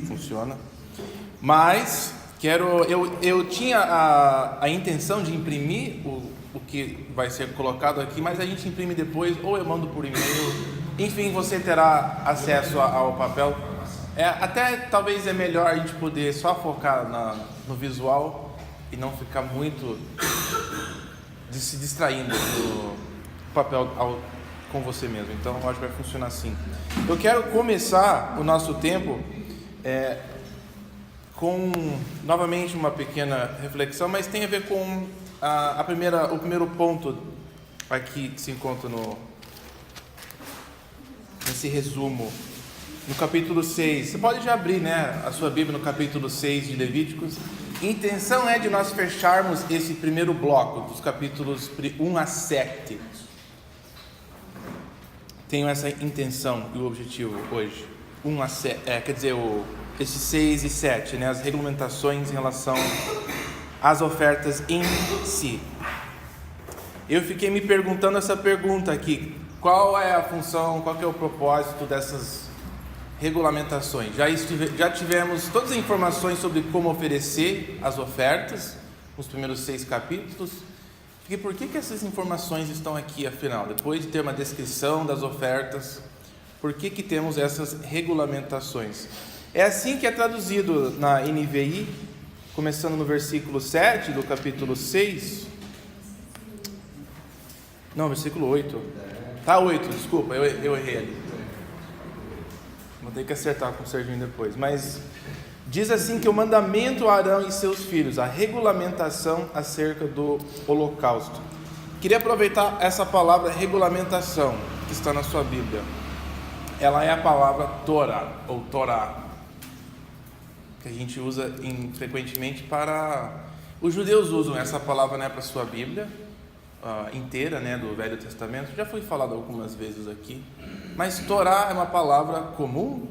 funciona. Mas eu tinha a intenção de imprimir o que vai ser colocado aqui, mas a gente imprime depois, ou eu mando por e-mail. Enfim, você terá acesso ao papel. Até talvez é melhor a gente poder só focar no visual e não ficar muito se distraindo no papel com você mesmo. Então, eu acho que vai funcionar assim. Eu quero começar o nosso tempo com, novamente, uma pequena reflexão, mas tem a ver com o primeiro ponto aqui que se encontra nesse resumo, no capítulo 6. Você pode já abrir, a sua Bíblia no capítulo 6 de Levíticos. A intenção é de nós fecharmos esse primeiro bloco, dos capítulos 1 a 7. Tenho essa intenção e o objetivo hoje. 1 a 7, esses 6 e 7, as regulamentações em relação às ofertas em si. Eu fiquei me perguntando essa pergunta aqui: qual é a função, qual que é o propósito dessas regulamentações? Já tivemos todas as informações sobre como oferecer as ofertas nos primeiros 6 capítulos. E por que essas informações estão aqui, afinal? Depois de ter uma descrição das ofertas, por que temos essas regulamentações? É assim que é traduzido na NVI, começando no versículo 7 do capítulo 6. Não, versículo 8. Tá, 8, desculpa, eu errei ali. Vou ter que acertar com o Serginho depois. Mas diz assim que o mandamento a Arão e seus filhos, a regulamentação acerca do holocausto. Queria aproveitar essa palavra regulamentação que está na sua Bíblia. Ela é a palavra Torá, ou Torá, que a gente usa frequentemente para... Os judeus usam essa palavra para a sua Bíblia inteira, do Velho Testamento. Já foi falado algumas vezes aqui. Mas Torá é uma palavra comum,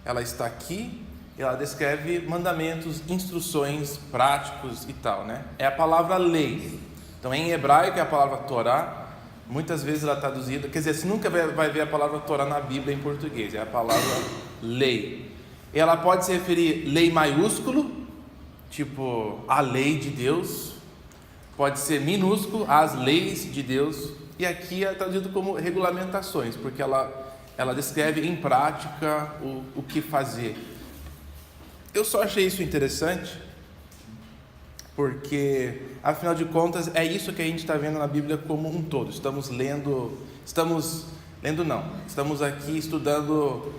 ela está aqui, ela descreve mandamentos, instruções, práticos e tal, É a palavra lei. Então, em hebraico é a palavra Torá. Muitas vezes ela é traduzida, quer dizer, você nunca vai ver a palavra Torá na Bíblia em português, é a palavra lei. Ela pode se referir lei maiúsculo, tipo a lei de Deus, pode ser minúsculo, as leis de Deus, e aqui é traduzido como regulamentações, porque ela descreve em prática o que fazer. Eu só achei isso interessante, porque, afinal de contas, é isso que a gente está vendo na Bíblia como um todo. Estamos aqui estudando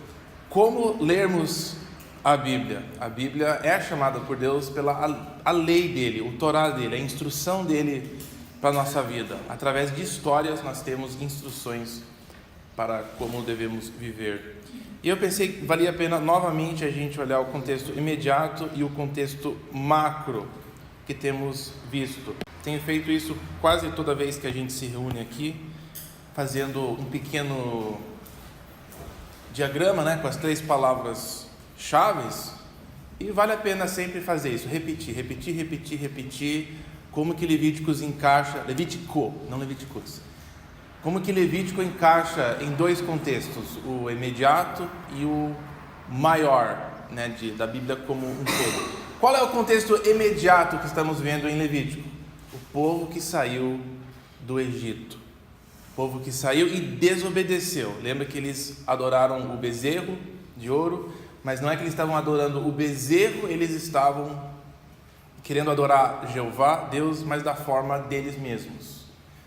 como lermos a Bíblia. A Bíblia é chamada por Deus pela a lei dele, o Torá dele, a instrução dele para a nossa vida. Através de histórias nós temos instruções para como devemos viver. E eu pensei que valia a pena novamente a gente olhar o contexto imediato e o contexto macro que temos visto. Tenho feito isso quase toda vez que a gente se reúne aqui, fazendo um pequeno diagrama, com as 3 palavras chaves, e vale a pena sempre fazer isso, repetir, como que Levíticos encaixa, como que Levítico encaixa em 2 contextos, o imediato e o maior, da Bíblia como um todo. Qual é o contexto imediato que estamos vendo em Levítico? O povo que saiu do Egito, o povo que saiu e desobedeceu. Lembra que eles adoraram o bezerro de ouro, mas não é que eles estavam adorando o bezerro, eles estavam querendo adorar Jeová, Deus, mas da forma deles mesmos,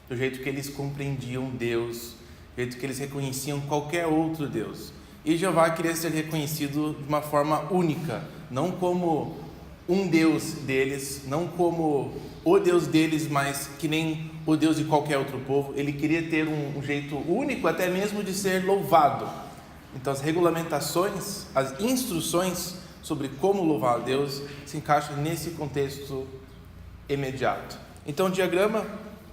do jeito que eles compreendiam Deus, do jeito que eles reconheciam qualquer outro Deus. E Jeová queria ser reconhecido de uma forma única, não como um Deus deles, não como o Deus deles, mas que nem o Deus de qualquer outro povo. Ele queria ter um jeito único, até mesmo de ser louvado. Então as regulamentações, as instruções sobre como louvar a Deus se encaixam nesse contexto imediato. Então o diagrama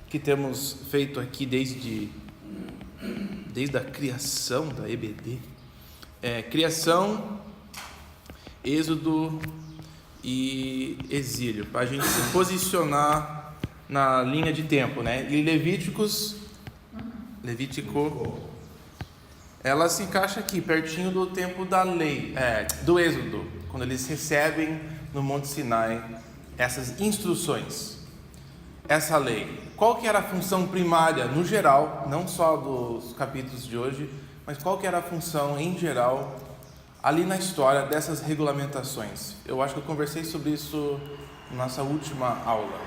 que temos feito aqui desde a criação da EBD, criação, êxodo e exílio, para a gente se posicionar na linha de tempo, E Levítico, ela se encaixa aqui, pertinho do tempo da lei, do êxodo, quando eles recebem no Monte Sinai essas instruções, essa lei. Qual que era a função primária, no geral, não só dos capítulos de hoje, mas qual que era a função em geral ali na história dessas regulamentações? Eu acho que eu conversei sobre isso na nossa última aula.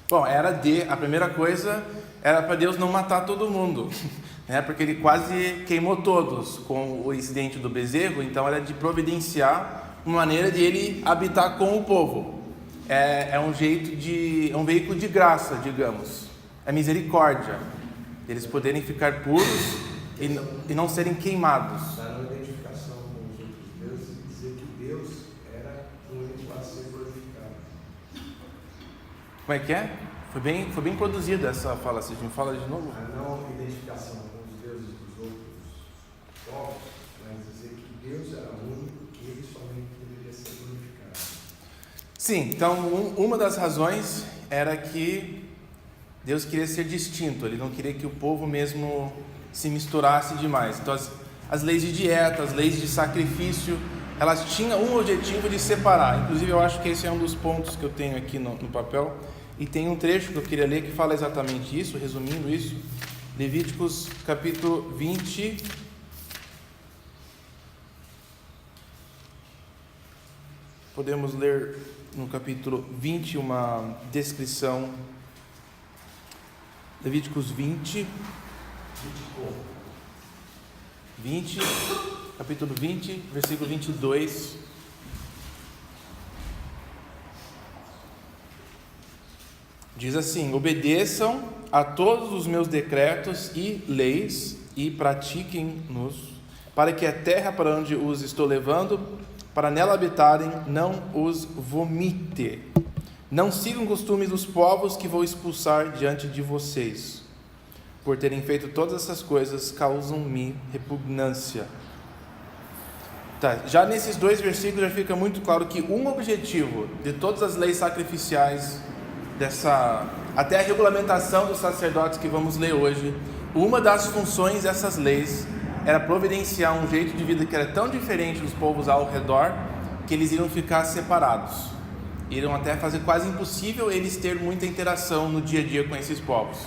Bom, a primeira coisa era para Deus não matar todo mundo, né? Porque ele quase queimou todos com o incidente do bezerro, então era de providenciar uma maneira de ele habitar com o povo. É um veículo de graça, digamos, é misericórdia, eles poderem ficar puros e não serem queimados. Dar uma identificação com os outros deuses e dizer que Deus era o único a ser glorificado. Como é que é? Foi bem produzida essa fala, vocês me falam de novo? A não identificação com os deuses dos outros povos, mas dizer que Deus era o único que ele somente deveria ser glorificado. Sim, então uma das razões era que Deus queria ser distinto, ele não queria que o povo mesmo se misturasse demais. Então as leis de dieta, as leis de sacrifício, elas tinham um objetivo de separar. Inclusive eu acho que esse é um dos pontos que eu tenho aqui no papel. E tem um trecho que eu queria ler que fala exatamente isso, resumindo isso. Levíticos capítulo 20. Podemos ler no capítulo 20 uma descrição. Levíticos 20, capítulo 20, versículo 22. Diz assim: obedeçam a todos os meus decretos e leis e pratiquem-nos, para que a terra para onde os estou levando, para nela habitarem, não os vomite. Não sigam costumes dos povos que vou expulsar diante de vocês. Por terem feito todas essas coisas, causam-me repugnância. Tá, já nesses dois versículos já fica muito claro que um objetivo de todas as leis sacrificiais, até a regulamentação dos sacerdotes que vamos ler hoje, uma das funções dessas leis era providenciar um jeito de vida que era tão diferente dos povos ao redor, que eles iriam ficar separados, iriam até fazer quase impossível eles ter muita interação no dia a dia com esses povos.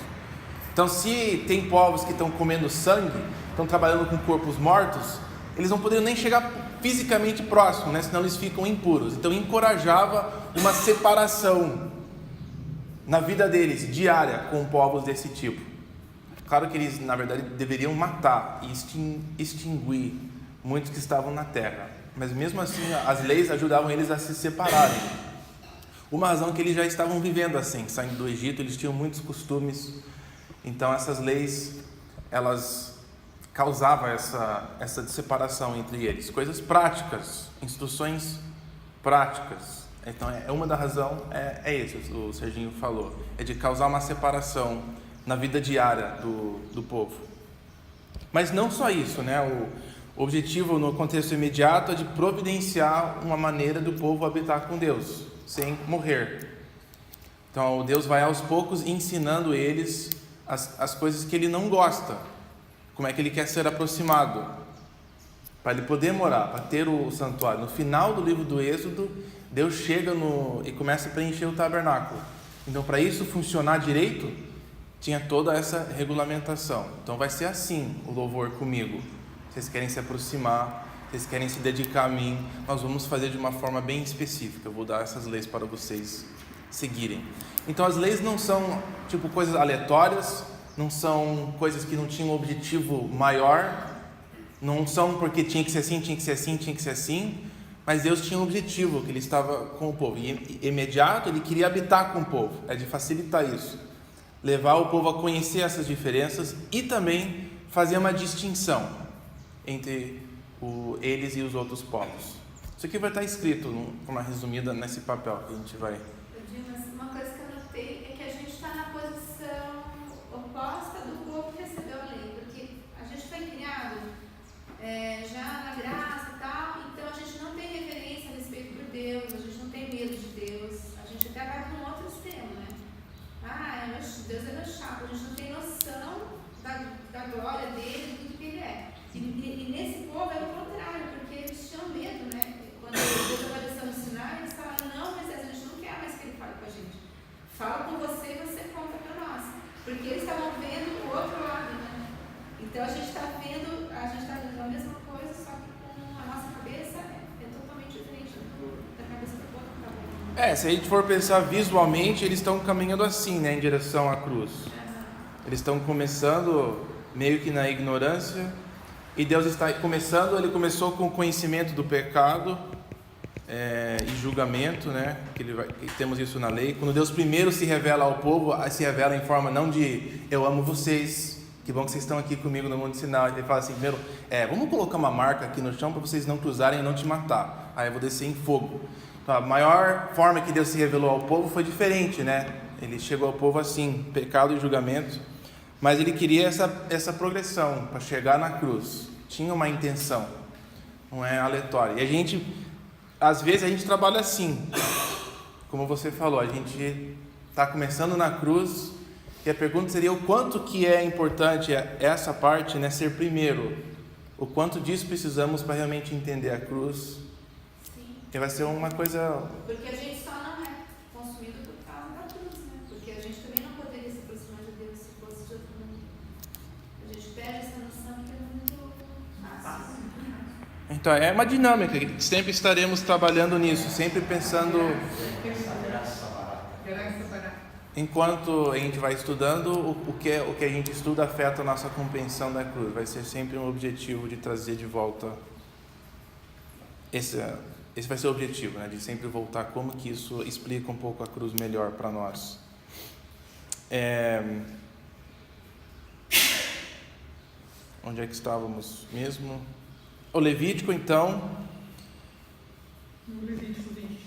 Então, se tem povos que estão comendo sangue, estão trabalhando com corpos mortos, eles não poderiam nem chegar fisicamente próximo, né? Senão eles ficam impuros. Então encorajava uma separação na vida deles, diária, com povos desse tipo. Claro que eles, na verdade, deveriam matar e extinguir muitos que estavam na terra, mas mesmo assim as leis ajudavam eles a se separarem. Uma razão é que eles já estavam vivendo assim, saindo do Egito, eles tinham muitos costumes, então essas leis, elas causavam essa separação entre eles. Coisas práticas, instruções práticas. Então, uma da razão é isso, o Serginho falou, é de causar uma separação na vida diária do povo. Mas não só isso, né? O objetivo no contexto imediato é de providenciar uma maneira do povo habitar com Deus, sem morrer. Então, Deus vai aos poucos ensinando eles as coisas que ele não gosta, como é que ele quer ser aproximado, para ele poder morar, para ter o santuário. No final do livro do Êxodo, Deus chega e começa a preencher o tabernáculo. Então, para isso funcionar direito, tinha toda essa regulamentação. Então, vai ser assim o louvor comigo. Vocês querem se aproximar, vocês querem se dedicar a mim, nós vamos fazer de uma forma bem específica. Eu vou dar essas leis para vocês seguirem. Então, as leis não são tipo coisas aleatórias, não são coisas que não tinham um objetivo maior, não são porque tinha que ser assim, tinha que ser assim, tinha que ser assim. Mas Deus tinha um objetivo, que ele estava com o povo. E imediato, ele queria habitar com o povo. É de facilitar isso. Levar o povo a conhecer essas diferenças e também fazer uma distinção entre eles e os outros povos. Isso aqui vai estar escrito, de forma resumida, nesse papel que a gente vai... Mas uma coisa que eu notei é que a gente está na posição oposta do povo que recebeu a lei. Porque a gente foi criado já na graça e tal, então a gente não tem reverência a respeito por Deus, a gente não tem medo de Deus, a gente até vai para um outro extremo, né? Deus é meu chato, a gente não tem noção da glória dele, de tudo que ele é. E nesse povo é o contrário, porque eles tinham medo, né? Quando Deus apareceu no Sinai, eles falaram, não, mas a gente não quer mais que ele fale com a gente. Fala com você e você conta para nós. Porque eles estavam vendo o outro lado, né? Então a gente está vendo a mesma coisa, só que com a nossa cabeça é totalmente diferente da cabeça do povo que está vendo. Se a gente for pensar visualmente, eles estão caminhando assim, né, em direção à cruz. Eles estão começando meio que na ignorância, e Deus está começando, ele começou com o conhecimento do pecado e julgamento, né, que temos isso na lei. Quando Deus primeiro se revela ao povo, se revela em forma não de eu amo vocês, que bom que vocês estão aqui comigo no Monte Sinai. Ele fala assim, primeiro, vamos colocar uma marca aqui no chão para vocês não cruzarem e não te matar. Aí eu vou descer em fogo. Então, a maior forma que Deus se revelou ao povo foi diferente, né? Ele chegou ao povo assim, pecado e julgamento. Mas ele queria essa progressão para chegar na cruz. Tinha uma intenção, não é aleatória. E às vezes a gente trabalha assim, como você falou, a gente está começando na cruz, e a pergunta seria o quanto que é importante essa parte, né, ser primeiro. O quanto disso precisamos para realmente entender a cruz. Sim. Que vai ser uma coisa... Porque a gente só não é consumido por causa da cruz, né? Porque a gente também não poderia se aproximar de Deus se fosse de outro mundo. A gente perde essa noção que é muito fácil. Então, é uma dinâmica, sempre estaremos trabalhando nisso, sempre pensando... Enquanto a gente vai estudando, o que a gente estuda afeta a nossa compreensão da cruz. Vai ser sempre um objetivo de trazer de volta. Esse vai ser o objetivo, né? De sempre voltar como que isso explica um pouco a cruz melhor para nós. Onde é que estávamos mesmo? O Levítico, então. No Levítico 20.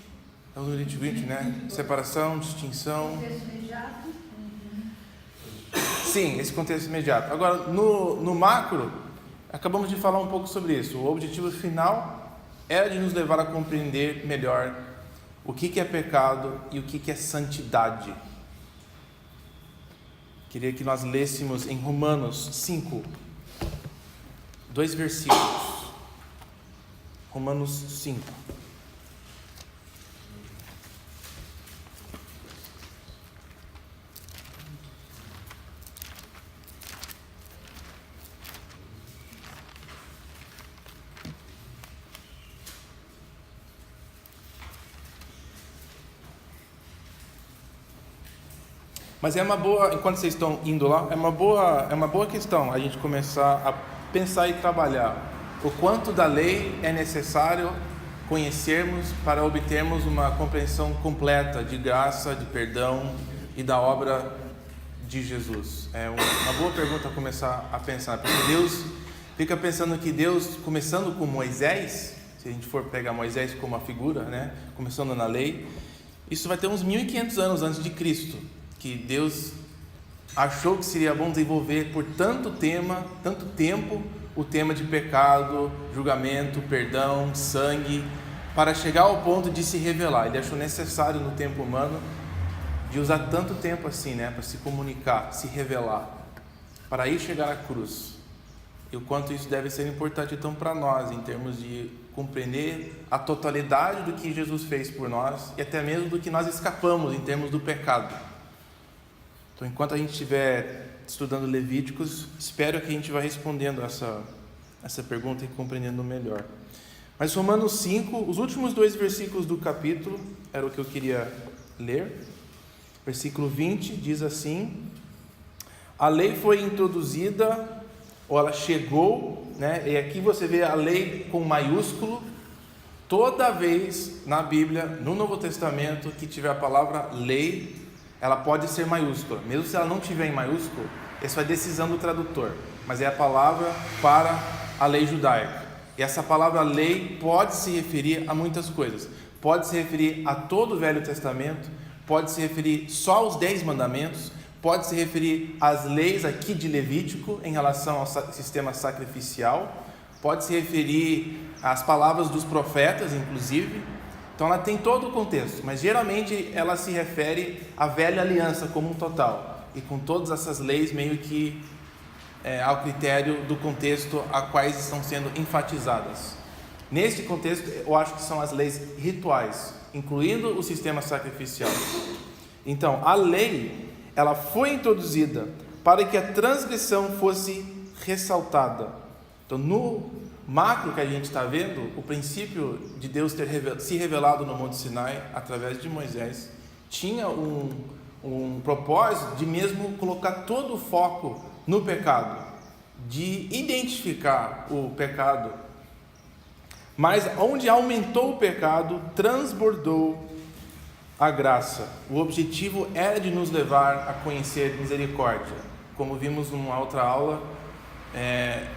É o Levítico 20, né? Separação, distinção. Contexto imediato. Sim, esse contexto imediato. Agora, no macro, acabamos de falar um pouco sobre isso. O objetivo final era de nos levar a compreender melhor o que é pecado e o que é santidade. Queria que nós lêssemos em Romanos 5, 2 versículos. Romanos 5. Mas é uma boa, enquanto vocês estão indo lá, é uma boa questão a gente começar a pensar e trabalhar o quanto da lei é necessário conhecermos para obtermos uma compreensão completa de graça, de perdão e da obra de Jesus. É uma boa pergunta a começar a pensar, porque Deus fica pensando que Deus, começando com Moisés, se a gente for pegar Moisés como uma figura, né, começando na lei, isso vai ter uns 1500 anos antes de Cristo, que Deus achou que seria bom desenvolver por tanto tempo, o tema de pecado, julgamento, perdão, sangue, para chegar ao ponto de se revelar. Ele achou necessário no tempo humano de usar tanto tempo assim, né, para se comunicar, se revelar, para aí chegar à cruz. E o quanto isso deve ser importante então para nós, em termos de compreender a totalidade do que Jesus fez por nós e até mesmo do que nós escapamos em termos do pecado. Então, enquanto a gente estiver estudando Levíticos, espero que a gente vá respondendo essa pergunta e compreendendo melhor. Mas Romanos 5, os últimos 2 versículos do capítulo, era o que eu queria ler. Versículo 20 diz assim: a lei foi introduzida, ou ela chegou, né? E aqui você vê a lei com maiúsculo. Toda vez na Bíblia, no Novo Testamento, que tiver a palavra lei, ela pode ser maiúscula, mesmo se ela não tiver em maiúsculo, isso é decisão do tradutor, mas é a palavra para a lei judaica. E essa palavra lei pode se referir a muitas coisas, pode se referir a todo o Velho Testamento, pode se referir só aos 10 mandamentos, pode se referir às leis aqui de Levítico em relação ao sistema sacrificial, pode se referir às palavras dos profetas, inclusive. Então ela tem todo o contexto, mas geralmente ela se refere à velha aliança como um total, e com todas essas leis meio que ao critério do contexto a quais estão sendo enfatizadas. Neste contexto, eu acho que são as leis rituais, incluindo o sistema sacrificial. Então, a lei, ela foi introduzida para que a transgressão fosse ressaltada. Então, no macro que a gente está vendo, o princípio de Deus ter se revelado no Monte Sinai, através de Moisés, tinha um propósito de mesmo colocar todo o foco no pecado, de identificar o pecado. Mas onde aumentou o pecado, transbordou a graça. O objetivo era de nos levar a conhecer misericórdia. Como vimos numa outra aula,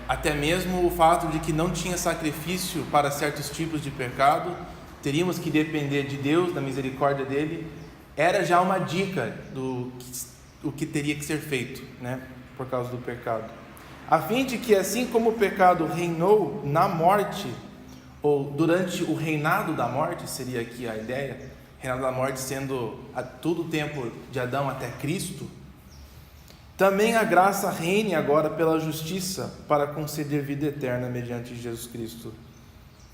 até mesmo o fato de que não tinha sacrifício para certos tipos de pecado, teríamos que depender de Deus, da misericórdia dele, era já uma dica do que teria que ser feito, né, por causa do pecado. A fim de que, assim como o pecado reinou na morte, ou durante o reinado da morte, seria aqui a ideia, reinado da morte sendo todo o tempo de Adão até Cristo, também a graça reine agora pela justiça para conceder vida eterna mediante Jesus Cristo,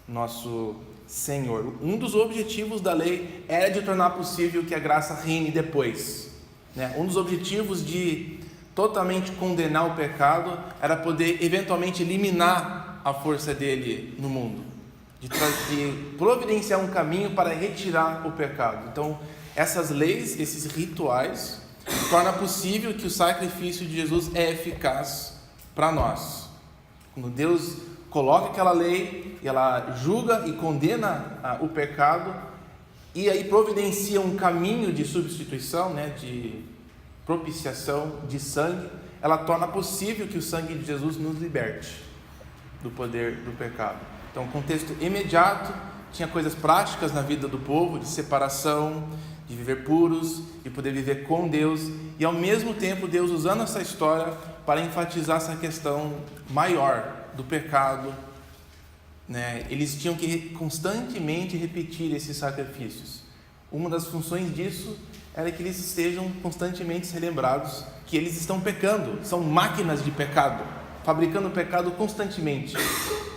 nosso Senhor. Um dos objetivos da lei era de tornar possível que a graça reine depois, né? Um dos objetivos de totalmente condenar o pecado era poder eventualmente eliminar a força dele no mundo, de providenciar um caminho para retirar o pecado. Então, essas leis, esses rituais, torna possível que o sacrifício de Jesus é eficaz para nós. Quando Deus coloca aquela lei, e ela julga e condena o pecado, e aí providencia um caminho de substituição, né, de propiciação de sangue, ela torna possível que o sangue de Jesus nos liberte do poder do pecado. Então, contexto imediato, tinha coisas práticas na vida do povo, de separação, de viver puros, de poder viver com Deus, e ao mesmo tempo Deus usando essa história para enfatizar essa questão maior do pecado, né? Eles tinham que constantemente repetir esses sacrifícios. Uma das funções disso era que eles sejam constantemente relembrados que eles estão pecando, são máquinas de pecado, fabricando pecado constantemente,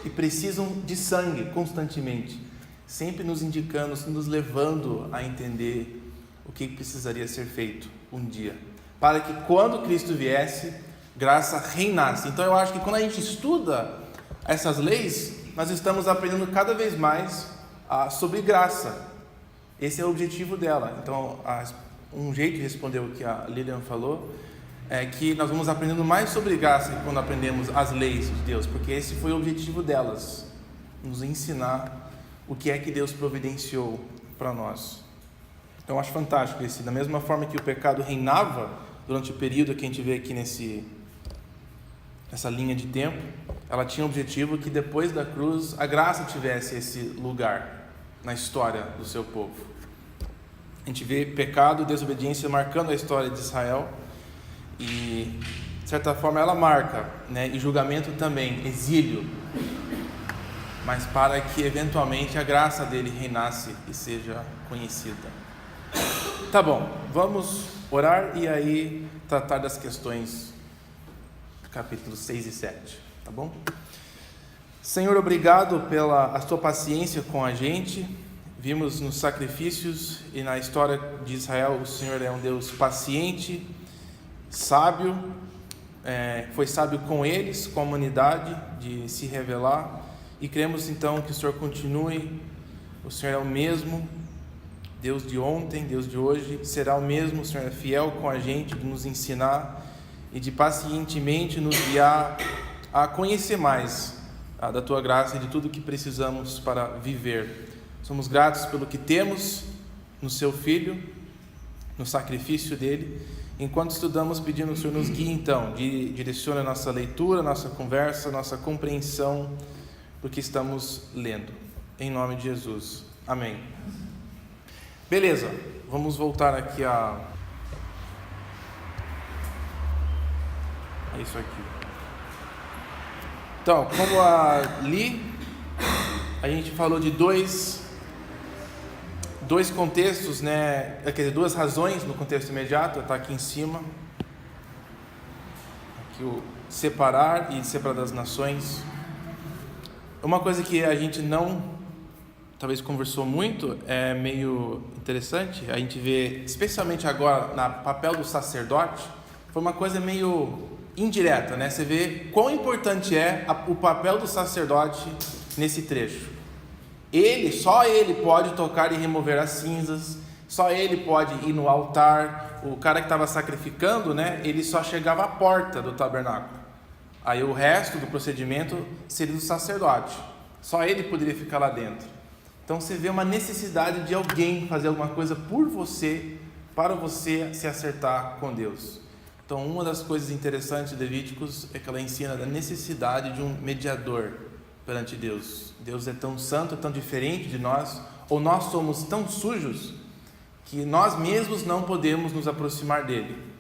e precisam de sangue constantemente, sempre nos indicando, nos levando a entender o que precisaria ser feito um dia, para que quando Cristo viesse, graça reinasse. Então eu acho que quando a gente estuda essas leis, nós estamos aprendendo cada vez mais sobre graça. Esse é o objetivo dela. Então, um jeito de responder o que a Lilian falou é que nós vamos aprendendo mais sobre graça quando aprendemos as leis de Deus, porque esse foi o objetivo delas, nos ensinar o que é que Deus providenciou para nós. Então, eu acho fantástico esse. Da mesma forma que o pecado reinava durante o período que a gente vê aqui nessa linha de tempo, ela tinha o objetivo que depois da cruz a graça tivesse esse lugar na história do seu povo. A gente vê pecado e desobediência marcando a história de Israel, e de certa forma ela marca, né? E julgamento também, exílio, mas para que eventualmente a graça dele reinasse e seja conhecida. Tá bom, vamos orar e aí tratar das questões do capítulo 6 e 7, tá bom? Senhor, obrigado pela a tua paciência com a gente. Vimos nos sacrifícios e na história de Israel, o Senhor é um Deus paciente, sábio, foi sábio com eles, com a humanidade, de se revelar, e cremos então que o Senhor continue. O Senhor é o mesmo, Deus de ontem, Deus de hoje, será o mesmo. O Senhor é fiel com a gente, de nos ensinar e de pacientemente nos guiar a conhecer mais da tua graça e de tudo que precisamos para viver. Somos gratos pelo que temos no seu Filho, no sacrifício dele. Enquanto estudamos, pedindo o Senhor nos guie então, direcione a nossa leitura, nossa conversa, nossa compreensão do que estamos lendo. Em nome de Jesus. Amém. Beleza, vamos voltar aqui a isso aqui. Então, como a gente falou de dois contextos, né? Quer dizer, duas razões no contexto imediato, está aqui em cima. Aqui separar e separar das nações. Uma coisa que a gente não, talvez conversou muito, é meio interessante, a gente vê, especialmente agora, no papel do sacerdote, foi uma coisa meio indireta, né? Você vê quão importante é o papel do sacerdote nesse trecho. Só ele pode tocar e remover as cinzas, só ele pode ir no altar. O cara que estava sacrificando, né? Ele só chegava à porta do tabernáculo. Aí o resto do procedimento seria do sacerdote. Só ele poderia ficar lá dentro. Então você vê uma necessidade de alguém fazer alguma coisa por você, para você se acertar com Deus. Então uma das coisas interessantes de Levíticos é que ela ensina a necessidade de um mediador perante Deus. Deus é tão santo, tão diferente de nós, ou nós somos tão sujos que nós mesmos não podemos nos aproximar dele.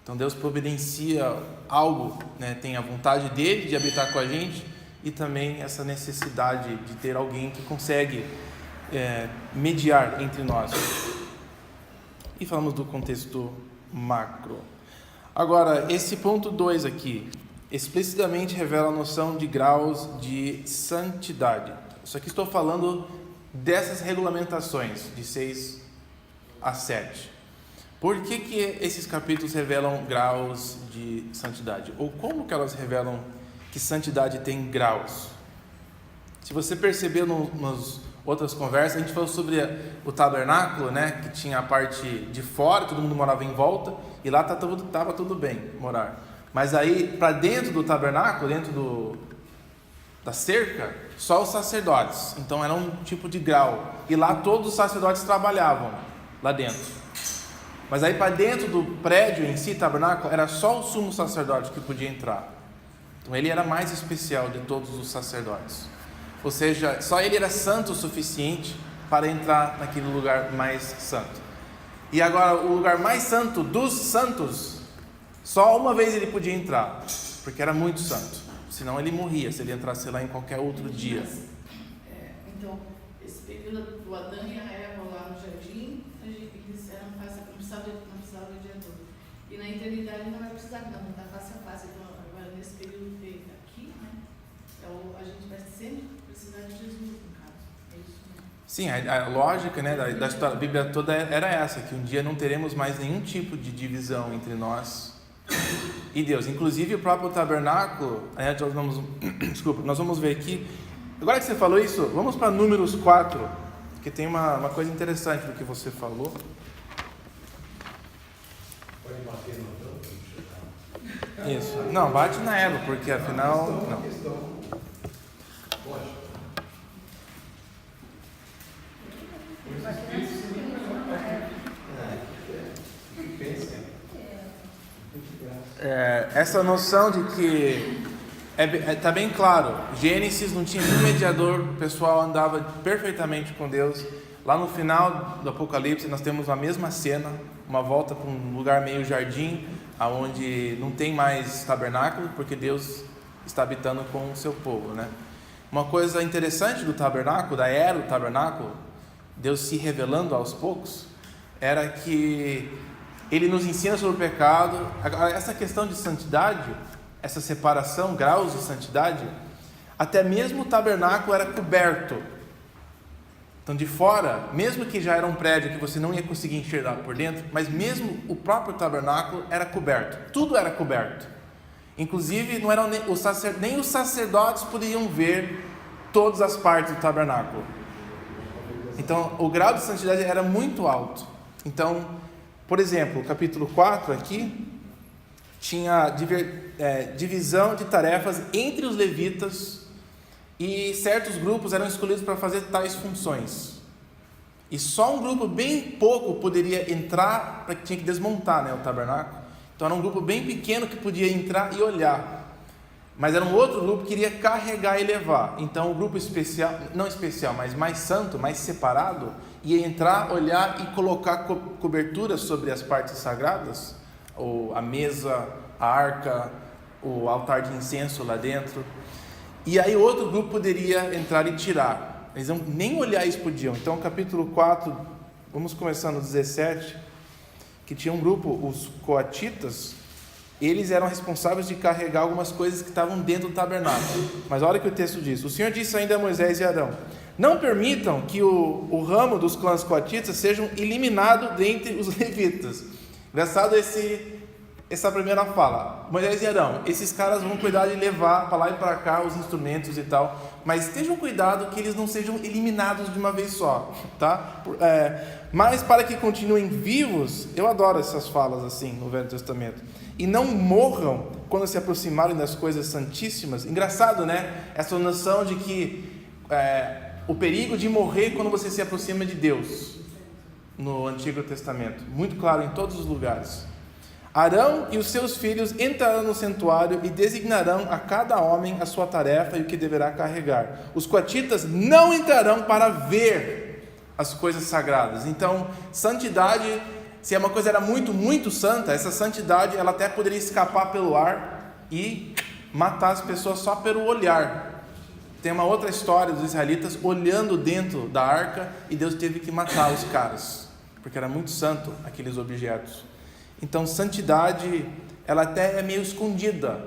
Então Deus providencia algo, né? Tem a vontade dele de habitar com a gente e também essa necessidade de ter alguém que consegue mediar entre nós. E falamos do contexto macro. Agora, esse ponto 2 aqui, explicitamente revela a noção de graus de santidade. Isso aqui estou falando dessas regulamentações, de 6 a 7. Por que esses capítulos revelam graus de santidade? Ou como que elas revelam que santidade tem graus? Se você percebeu nas outras conversas, a gente falou sobre o tabernáculo, né? Que tinha a parte de fora, todo mundo morava em volta, e lá estava tudo bem morar. Mas aí, para dentro do tabernáculo, dentro da cerca, só os sacerdotes. Então era um tipo de grau. E lá todos os sacerdotes trabalhavam, lá dentro. Mas aí para dentro do prédio em si, tabernáculo, era só o sumo sacerdote que podia entrar. Então ele era mais especial de todos os sacerdotes. Ou seja, só ele era santo o suficiente para entrar naquele lugar mais santo. E agora, o lugar mais santo dos santos, só uma vez ele podia entrar, porque era muito santo. Senão ele morria se ele entrasse lá em qualquer outro dia. Então, esse período do Adão e a Eva lá no jardim, eles não precisava do dia todo. E na eternidade não vai precisar, não, está face a face. Então, agora nesse período aqui, né, a gente vai sempre precisar de Jesus, no caso. É isso, né? Sim, a lógica, né, da história, da Bíblia toda era essa, que um dia não teremos mais nenhum tipo de divisão entre nós e Deus. Inclusive o próprio tabernáculo, nós vamos ver aqui. Agora que você falou isso, vamos para Números 4, que tem uma coisa interessante do que você falou. Pode bater no tampo? Isso. Não, bate na égua, porque afinal... Uma Não. questão lógica. Essa noção de que está bem claro, Gênesis não tinha nenhum mediador, o pessoal andava perfeitamente com Deus. Lá no final do Apocalipse nós temos a mesma cena, uma volta para um lugar meio jardim, onde não tem mais tabernáculo, porque Deus está habitando com o seu povo, né? Uma coisa interessante do tabernáculo, da era do tabernáculo, Deus se revelando aos poucos, era que Ele nos ensina sobre o pecado. Essa questão de santidade, essa separação, graus de santidade, até mesmo o tabernáculo era coberto. Então de fora, mesmo que já era um prédio que você não ia conseguir enxergar por dentro, mas mesmo o próprio tabernáculo era coberto, tudo era coberto. Inclusive não eram nem os sacerdotes podiam ver todas as partes do tabernáculo. Então o grau de santidade era muito alto. Então, por exemplo, o capítulo 4 aqui tinha divisão de tarefas entre os levitas, e certos grupos eram escolhidos para fazer tais funções. E só um grupo bem pouco poderia entrar, porque tinha que desmontar, né, o tabernáculo. Então era um grupo bem pequeno que podia entrar e olhar. Mas era um outro grupo que iria carregar e levar. Então o grupo especial, não especial, mas mais santo, mais separado, ia entrar, olhar e colocar cobertura sobre as partes sagradas, ou a mesa, a arca, o altar de incenso lá dentro. E aí outro grupo poderia entrar e tirar. Eles nem olhar isso podiam. Então capítulo 4, vamos começar no 17, que tinha um grupo, os coatitas, eles eram responsáveis de carregar algumas coisas que estavam dentro do tabernáculo. Mas olha o que o texto diz: o Senhor disse ainda a Moisés e Arão: não permitam que o ramo dos clãs coatitas sejam eliminado dentre os levitas. Engraçado essa primeira fala. Moisés e Arão, esses caras vão cuidar de levar para lá e para cá os instrumentos e tal, mas estejam cuidado que eles não sejam eliminados de uma vez só, tá? Mas para que continuem vivos, eu adoro essas falas assim no Velho Testamento, e não morram quando se aproximarem das coisas santíssimas. Engraçado, né? Essa noção de que o perigo de morrer quando você se aproxima de Deus no Antigo Testamento, muito claro em todos os lugares. Arão e os seus filhos entrarão no santuário e designarão a cada homem a sua tarefa e o que deverá carregar. Os coatitas não entrarão para ver as coisas sagradas. Então, santidade, se uma coisa era muito, muito santa, essa santidade ela até poderia escapar pelo ar e matar as pessoas só pelo olhar. Tem uma outra história dos israelitas olhando dentro da arca e Deus teve que matar os caras, porque era muito santo aqueles objetos. Então, santidade, ela até é meio escondida.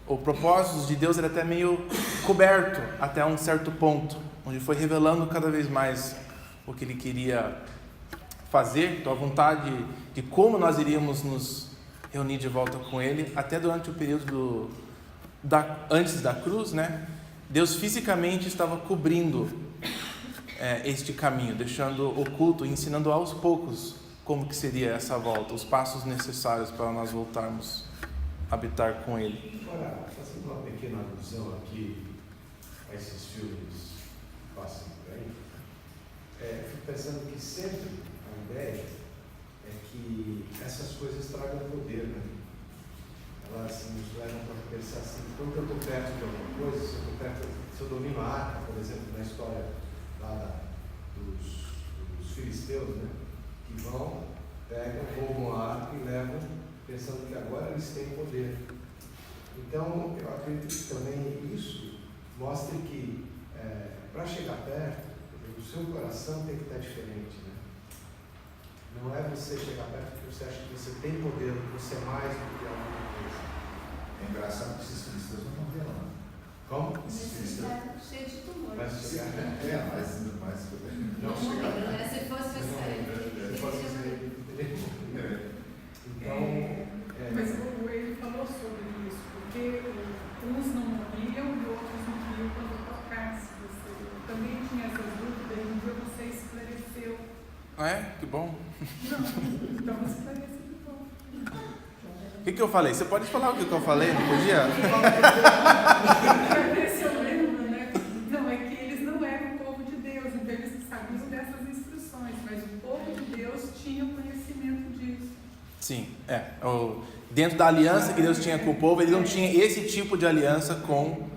O propósito de Deus era até meio coberto até um certo ponto, onde foi revelando cada vez mais o que Ele queria fazer, então a vontade de como nós iríamos nos reunir de volta com Ele, até durante o período antes da cruz, né? Deus fisicamente estava cobrindo este caminho, deixando oculto e ensinando aos poucos como que seria essa volta, os passos necessários para nós voltarmos a habitar com Ele. Agora, fazendo uma pequena alusão aqui a esses filmes que passam por aí, fico pensando que sempre a ideia é que essas coisas tragam poder, né? Elas nos levam para pensar assim, quando eu estou perto de alguma coisa, se eu domino a arca, por exemplo, na história lá dos filisteus, né? Que vão, pegam, roubam a arca e levam, pensando que agora eles têm poder. Então, eu acredito que também isso mostra que, para chegar perto, o seu coração tem que estar diferente, né? Não é você chegar perto porque você acha que você tem poder, que você é mais do que alguma coisa. É engraçado que esses filisteus não estão vendo, né? Como? Mas ele está cheio de tumor. Mas chegar mas não chegar. Se fosse Mas o ele falou sobre isso, porque uns não morriam e outros morriam quando tocasse. Você também tinha essas dúvidas e um dia você esclareceu. Que bom. Não, então esclarece de bom. O que eu falei? Você pode falar o que eu falei? Não podia? Para ver se eu lembro, né? Não, é que eles não eram o povo de Deus, então eles sabiam dessas instruções, mas o povo de Deus tinha conhecimento disso. Sim, dentro da aliança que Deus tinha com o povo, ele não tinha esse tipo de aliança com...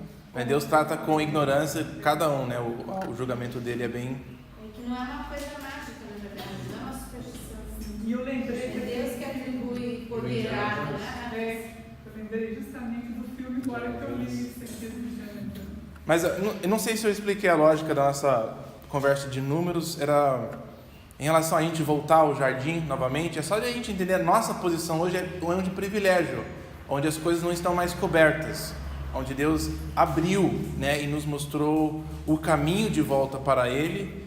Deus trata com ignorância cada um, né? O julgamento dele é bem... É que não é uma coisa mágica, na verdade, não é uma superstição. E eu lembrei É Deus que atribui poder a... Eu lembrei justamente do filme agora que eu li isso aqui do Jânio. Mas eu não sei se eu expliquei a lógica da nossa conversa de números. Era em relação a gente voltar ao jardim novamente. É só de a gente entender a nossa posição hoje é um ano de privilégio, onde as coisas não estão mais cobertas, onde Deus abriu, né, e nos mostrou o caminho de volta para Ele,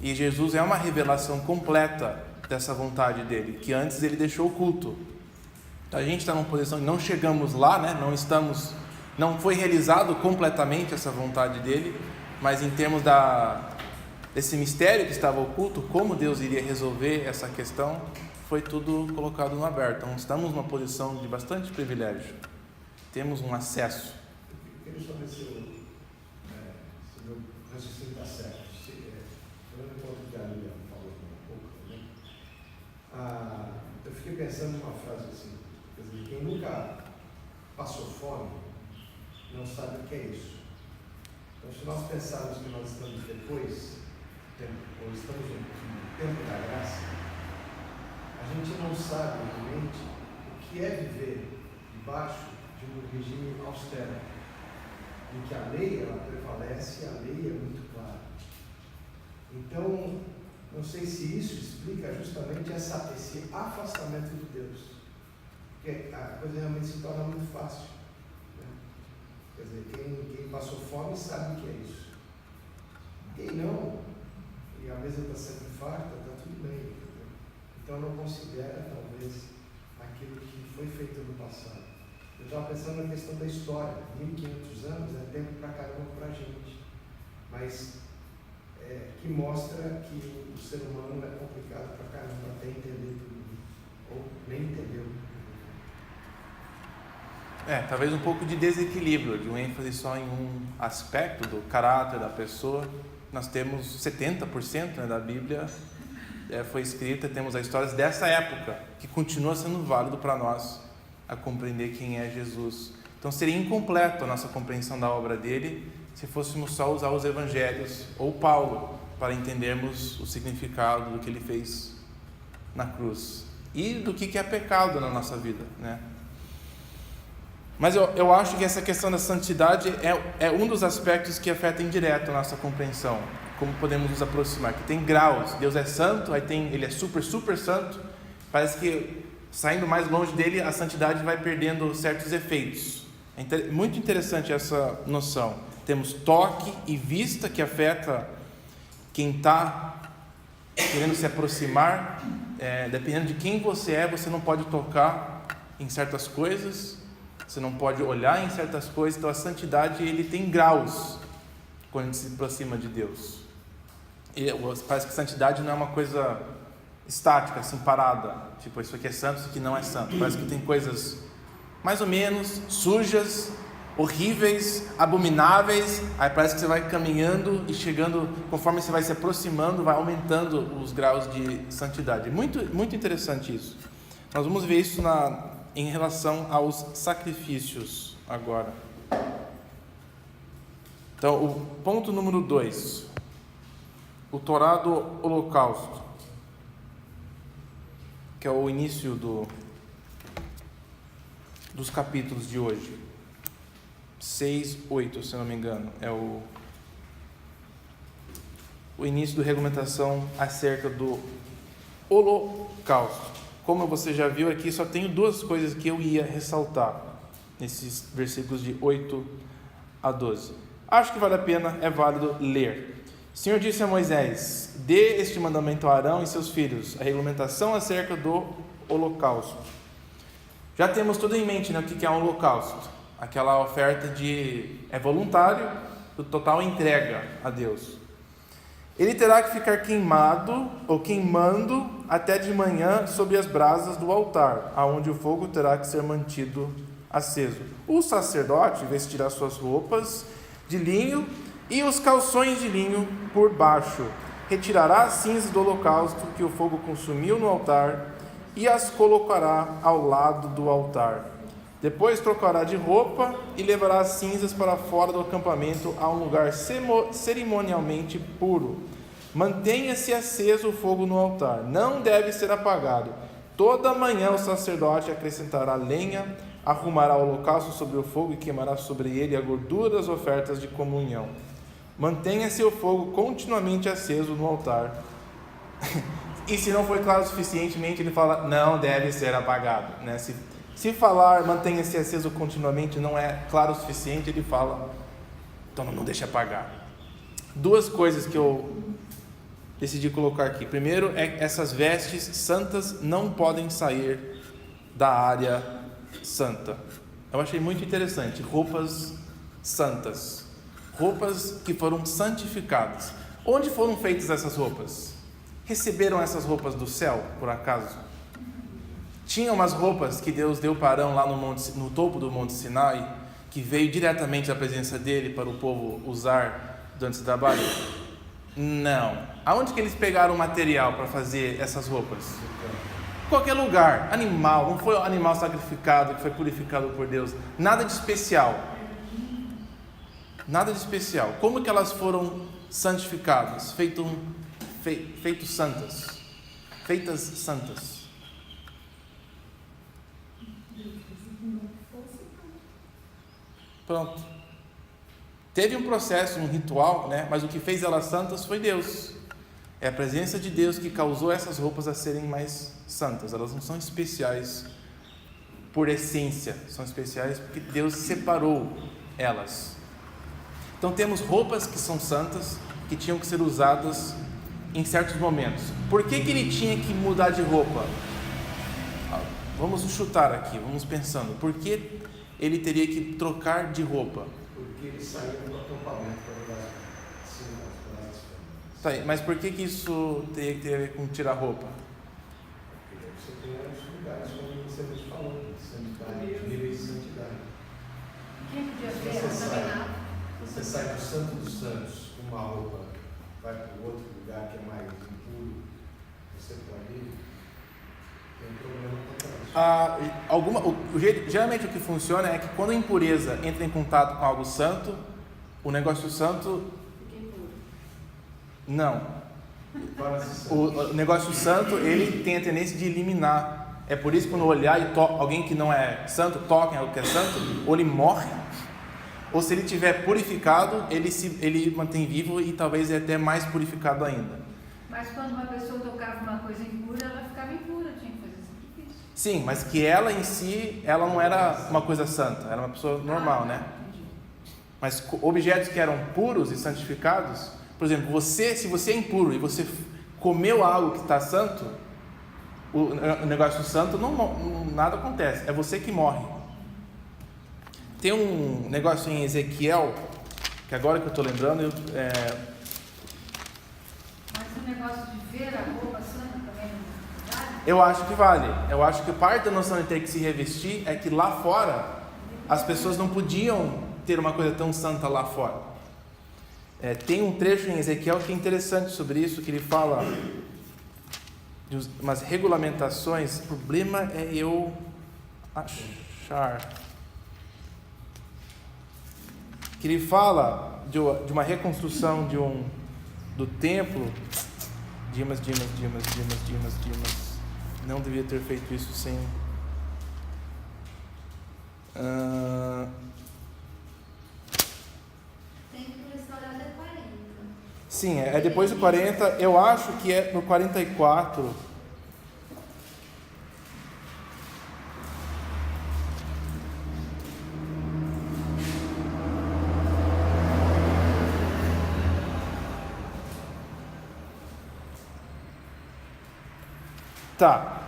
e Jesus é uma revelação completa dessa vontade dele, que antes ele deixou oculto. Então a gente está numa posição que não chegamos lá, né, não foi realizado completamente essa vontade dele, mas em termos desse mistério que estava oculto, como Deus iria resolver essa questão, foi tudo colocado no aberto. Então estamos numa posição de bastante privilégio, temos um acesso. Eu queria saber se o meu raciocínio está certo. Eu não encontro que a Lívia falou um pouco também. Eu fiquei pensando numa frase assim, quer dizer, quem nunca passou fome não sabe o que é isso. Então, se nós pensarmos que nós estamos depois, ou estamos no tempo da graça, a gente não sabe realmente o que é viver debaixo de um regime austero, em que a lei ela prevalece e a lei é muito clara. Então, não sei se isso explica justamente esse afastamento de Deus. Porque a coisa realmente se torna muito fácil. Né? Quer dizer, quem passou fome sabe o que é isso. Quem não, e a mesa está sempre farta, está tudo bem. Entendeu? Então não considera, talvez, aquilo que foi feito no passado. Eu estava pensando na questão da história. 1500 anos é tempo pra caramba para a gente. Mas que mostra que o ser humano é complicado pra caramba até entender tudo. Ou nem entendeu. Talvez um pouco de desequilíbrio, de um ênfase só em um aspecto do caráter da pessoa. Nós temos 70%, né, da Bíblia foi escrita, temos as histórias dessa época, que continua sendo válido para nós a compreender quem é Jesus. Então seria incompleto a nossa compreensão da obra dele se fôssemos só usar os evangelhos ou Paulo para entendermos o significado do que ele fez na cruz e do que é pecado na nossa vida, né? Mas eu acho que essa questão da santidade é um dos aspectos que afeta indireto a nossa compreensão. Como podemos nos aproximar? Que tem graus. Deus é santo, ele é super, super santo. Parece que saindo mais longe dele, a santidade vai perdendo certos efeitos. É muito interessante essa noção. Temos toque e vista que afeta quem está querendo se aproximar. Dependendo de quem você é, você não pode tocar em certas coisas. Você não pode olhar em certas coisas. Então a santidade, ele tem graus quando a gente se aproxima de Deus. Parece que santidade não é uma coisa estática, assim, parada. Tipo, isso aqui é santo, isso aqui não é santo. Parece que tem coisas mais ou menos sujas, horríveis, abomináveis. Aí parece que você vai caminhando e chegando, conforme você vai se aproximando, vai aumentando os graus de santidade. Muito, muito interessante isso. Nós vamos ver isso em relação aos sacrifícios agora. Então, o ponto número 2, o Torá do Holocausto, que é o início dos capítulos de hoje, 6, 8, se não me engano, é o início da regulamentação acerca do Holocausto. Como você já viu aqui, só tenho duas coisas que eu ia ressaltar nesses versículos de 8 a 12. Acho que vale a pena, é válido ler. O Senhor disse a Moisés: dê este mandamento a Arão e seus filhos, a regulamentação acerca do holocausto. Já temos tudo em mente, né, o que é um holocausto. Aquela oferta é voluntário, do total entrega a Deus. Ele terá que ficar queimado ou queimando até de manhã sob as brasas do altar, aonde o fogo terá que ser mantido aceso. O sacerdote vestirá suas roupas de linho e os calções de linho por baixo. Retirará as cinzas do holocausto que o fogo consumiu no altar e as colocará ao lado do altar. Depois trocará de roupa e levará as cinzas para fora do acampamento a um lugar cerimonialmente puro. Mantenha-se aceso o fogo no altar, não deve ser apagado. Toda manhã o sacerdote acrescentará lenha, arrumará o holocausto sobre o fogo e queimará sobre ele a gordura das ofertas de comunhão. Mantenha-se o fogo continuamente aceso no altar. E se não foi claro suficientemente, ele fala, não deve ser apagado, né? Se falar mantenha-se aceso continuamente não é claro o suficiente, ele fala, então não deixe apagar. Duas coisas que eu decidi colocar aqui. Primeiro essas vestes santas não podem sair da área santa. Eu achei muito interessante, roupas santas, roupas que foram santificadas. Onde foram feitas essas roupas? Receberam essas roupas do céu, por acaso? Tinha umas roupas que Deus deu para Arão lá no topo do Monte Sinai, que veio diretamente da presença dele para o povo usar durante esse trabalho? Não. Aonde que eles pegaram o material para fazer essas roupas? Qualquer lugar, animal, não foi um animal sacrificado que foi purificado por Deus, nada de especial. Nada de especial. Como que elas foram santificadas? Feitas santas. Pronto. Teve um processo, um ritual, né? Mas o que fez elas santas foi Deus. É a presença de Deus que causou essas roupas a serem mais santas. Elas não são especiais por essência, são especiais porque Deus separou elas. Então temos roupas que são santas, que tinham que ser usadas em certos momentos. Por que ele tinha que mudar de roupa? Vamos chutar aqui, vamos pensando. Por que ele teria que trocar de roupa? Porque ele saiu do acampamento para levar Tá aí, mas por que isso teria que ter a ver com tirar roupa? Porque você tem os lugares como você está falando, santidade, nível de santidade. Quem podia Se ver? você Não sai, nada. você sai do Santo dos Santos com uma roupa, vai para outro lugar que é mais impuro, você pode ir, tem um problema com isso. Geralmente o que funciona é que quando a impureza entra em contato com algo santo, o negócio santo... Fiquei puro. Não. O negócio santo, ele tem a tendência de eliminar. É por isso que quando olhar e alguém que não é santo, toca em algo que é santo, ou ele morre, ou se ele tiver purificado, ele mantém vivo e talvez é até mais purificado ainda. Mas quando uma pessoa tocava uma coisa impura, ela ficava impura, tinha que fazer sacrifício. Sim, mas que ela em si, ela não era uma coisa santa, era uma pessoa normal, né? Entendi. Mas objetos que eram puros e santificados, por exemplo, se você é impuro e você comeu algo que está santo, o negócio santo, nada acontece, é você que morre. Tem um negócio em Ezequiel, que agora que eu estou lembrando, Mas o negócio de ver a roupa santa também não vale? eu acho que vale. Eu acho que parte da noção de ter que se revestir é que lá fora as pessoas não podiam ter uma coisa tão santa lá fora. Tem um trecho em Ezequiel que é interessante sobre isso, que ele fala de umas regulamentações. O problema é eu achar que ele fala de uma reconstrução do templo. Dimas. Não devia ter feito isso sem... Templo restaurado é 40. Sim, é depois do 40, eu acho que é no 44. Tá,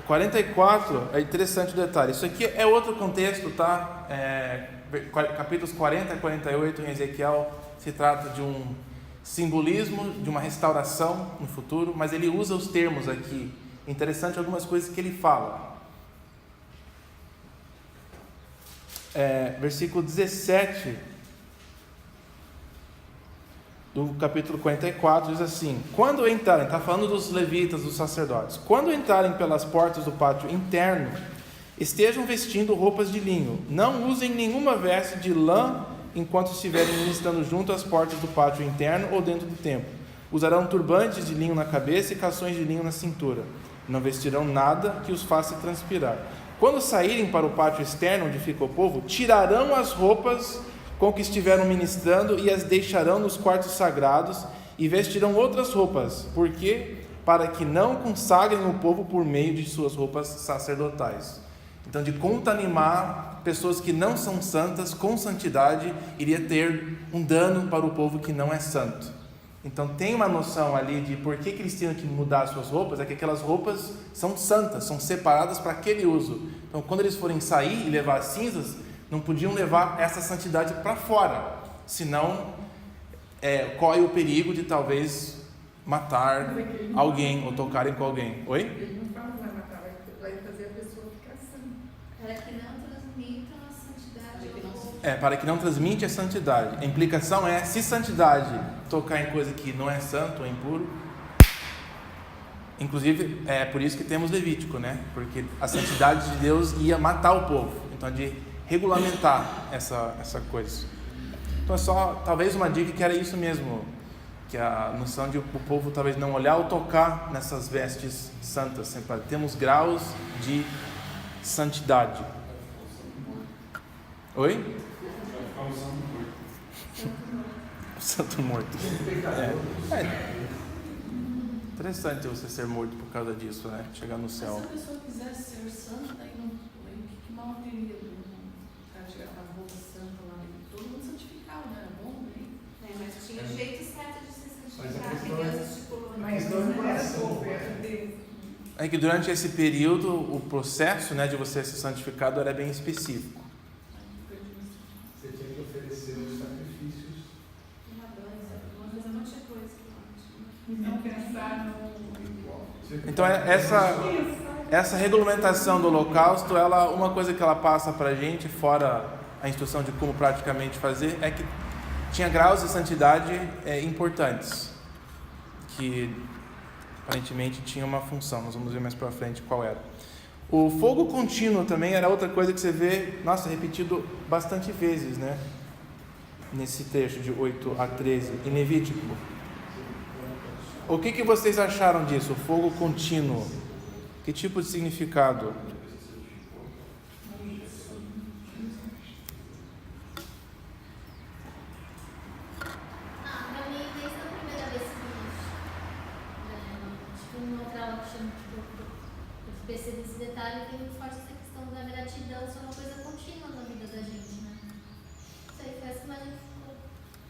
44, é interessante o detalhe. Isso aqui é outro contexto, tá? Capítulos 40 e 48 em Ezequiel se trata de um simbolismo, de uma restauração no futuro, mas ele usa os termos aqui. Interessante algumas coisas que ele fala. Versículo 17 do capítulo 44 diz assim: quando entrarem, está falando dos levitas, dos sacerdotes, quando entrarem pelas portas do pátio interno, estejam vestindo roupas de linho, não usem nenhuma veste de lã enquanto estiverem ministrando junto às portas do pátio interno ou dentro do templo. Usarão turbantes de linho na cabeça e calções de linho na cintura. Não vestirão nada que os faça transpirar. Quando saírem para o pátio externo onde fica o povo, tirarão as roupas com que estiveram ministrando e as deixarão nos quartos sagrados e vestirão outras roupas. Por quê? Para que não consagrem o povo por meio de suas roupas sacerdotais. Então, de contaminar pessoas que não são santas com santidade, iria ter um dano para o povo que não é santo. Então, tem uma noção ali de por que eles tinham que mudar as suas roupas, é que aquelas roupas são santas, são separadas para aquele uso. Então, quando eles forem sair e levar as cinzas, não podiam levar essa santidade para fora, senão corre o perigo de talvez matar alguém ou tocarem com alguém. Oi? Ele não fala vai matar, vai fazer a pessoa ficar santa. Para que não transmitam a santidade ao povo. Para que não transmite a santidade. A implicação é, se santidade tocar em coisa que não é santo ou impuro, inclusive é por isso que temos Levítico, né? Porque a santidade de Deus ia matar o povo. Então, de regulamentar essa coisa. Então é só talvez uma dica que era isso mesmo, que a noção de o povo talvez não olhar ou tocar nessas vestes santas. Sempre temos graus de santidade. Oi? Santo morto. Interessante você ser morto por causa disso, né? Chegar no Mas céu. se a pessoa quiser ser santa, daí não. O que é que durante esse período o processo, né, de você ser santificado era bem específico. Você tinha que oferecer os sacrifícios. Uma coisa, um monte de coisa que E não pensar no... Então essa regulamentação do holocausto, uma coisa que ela passa para a gente, fora a instrução de como praticamente fazer, é que tinha graus de santidade importantes, que aparentemente tinha uma função. Nós vamos ver mais para frente qual era. O fogo contínuo também era outra coisa que você vê, repetido bastante vezes, né? Nesse trecho de 8 a 13, em Levítico. O que vocês acharam disso? O fogo contínuo. Que tipo de significado? Pra mim, desde a primeira vez que eu numa aula que chama eu percebi esse detalhe, tem muito forte essa questão da gratidão ser uma coisa contínua na vida da gente, né? Isso aí foi essa imagem que ficou.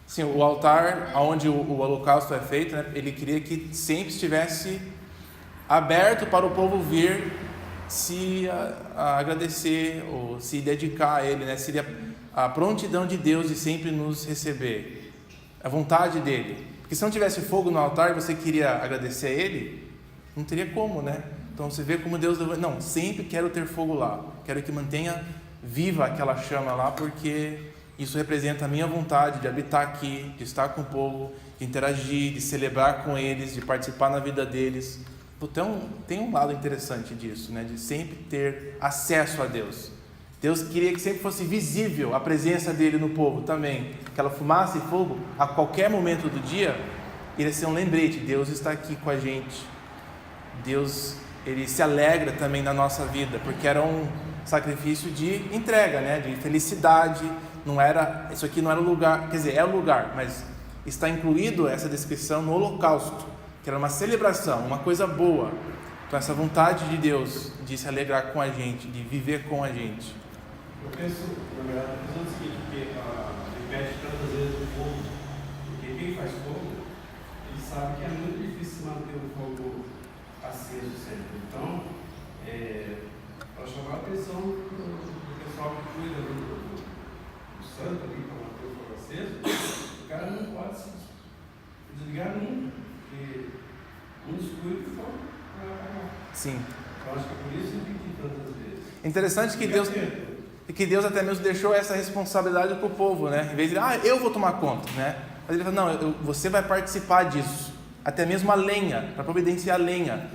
Sim, o altar onde o holocausto é feito, né, ele queria que sempre estivesse aberto para o povo vir se agradecer ou se dedicar a ele, né? Seria a prontidão de Deus de sempre nos receber, a vontade dele. Porque se não tivesse fogo no altar e você queria agradecer a ele, não teria como, né? Então você vê como Deus... Não, sempre quero ter fogo lá, quero que mantenha viva aquela chama lá, porque isso representa a minha vontade de habitar aqui, de estar com o povo, de interagir, de celebrar com eles, de participar na vida deles. Então, tem um lado interessante disso, né? De sempre ter acesso a Deus. Deus queria que sempre fosse visível a presença dele no povo também. Aquela fumaça e fogo, a qualquer momento do dia, iria ser um lembrete. Deus está aqui com a gente. Deus, ele se alegra também na nossa vida, porque era um sacrifício de entrega, né? De felicidade. Isso aqui não era o lugar, quer dizer, é o lugar, mas está incluído essa descrição no holocausto, que era uma celebração, uma coisa boa. Então essa vontade de Deus de se alegrar com a gente, de viver com a gente. Eu penso, na verdade, o seguinte, porque repete tantas vezes o fogo, porque quem faz fogo, ele sabe que é muito difícil manter o fogo aceso sempre. Então, para chamar a atenção do pessoal que cuida do santo ali, para manter o fogo aceso, o cara não pode se desligar nunca, porque um descuido e o fogo vai apagar. Sim. Então, acho que é por isso que tem tantas vezes. Interessante que Deus até mesmo deixou essa responsabilidade para o povo, né? Em vez de, eu vou tomar conta, né? Mas ele falou, não, você vai participar disso. Até mesmo a lenha, para providenciar a lenha.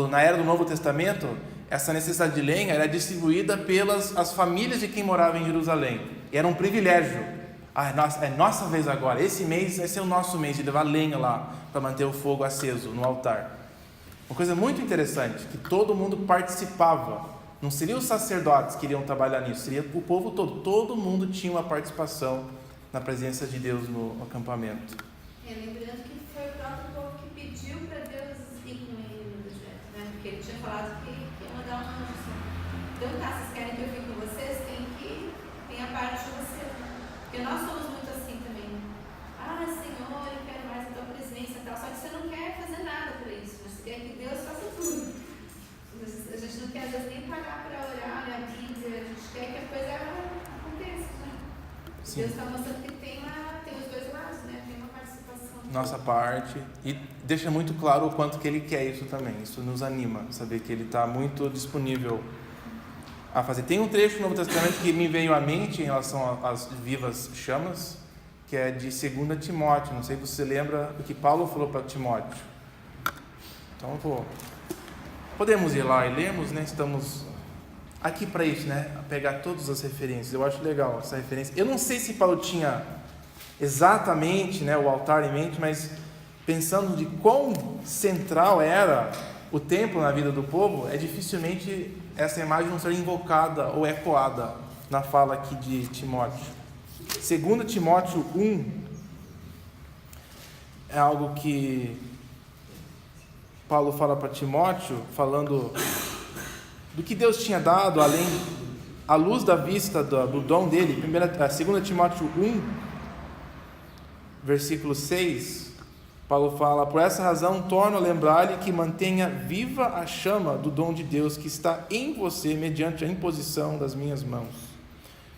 Na era do Novo Testamento, essa necessidade de lenha era distribuída pelas as famílias de quem morava em Jerusalém. E era um privilégio. É nossa vez agora. Esse mês vai ser o nosso mês de levar lenha lá para manter o fogo aceso no altar. Uma coisa muito interessante, que todo mundo participava. Não seriam os sacerdotes que iriam trabalhar nisso, seria o povo todo. Todo mundo tinha uma participação na presença de Deus no acampamento. Lembrando que foi o próprio povo que pediu para Deus ir com ele no deserto, né? Porque ele tinha falado que ia mandar um anjo. Então vocês querem que eu fique com vocês? Tem a parte de vocês, né? Porque nós somos muito assim também. Senhor, eu quero mais a tua presença e tal. Só que você não quer fazer nada por isso. Você quer que Deus faça tudo. A gente não quer às vezes nem pagar para orar, ler a Bíblia. A gente quer que a coisa aconteça, né? Sim. Deus está mostrando que tem os dois lados, né? Tem uma participação. Nossa parte. E deixa muito claro o quanto que Ele quer isso também. Isso nos anima, saber que Ele está muito disponível a fazer. Tem um trecho no Novo Testamento que me veio à mente em relação às vivas chamas, que é de 2 Timóteo. Não sei se você lembra do que Paulo falou para Timóteo. Então podemos ir lá e lermos, né? Estamos aqui para isso, né? A pegar todas as referências. Eu acho legal essa referência. Eu não sei se Paulo tinha exatamente, né, o altar em mente, mas pensando de quão central era o templo na vida do povo, dificilmente essa imagem não seria invocada ou ecoada na fala aqui de Timóteo. 2 Timóteo 1 é algo que Paulo fala para Timóteo, falando do que Deus tinha dado, além, à luz da vista do dom dele. 2 Timóteo 1, versículo 6, Paulo fala: por essa razão torno a lembrar-lhe que mantenha viva a chama do dom de Deus que está em você mediante a imposição das minhas mãos.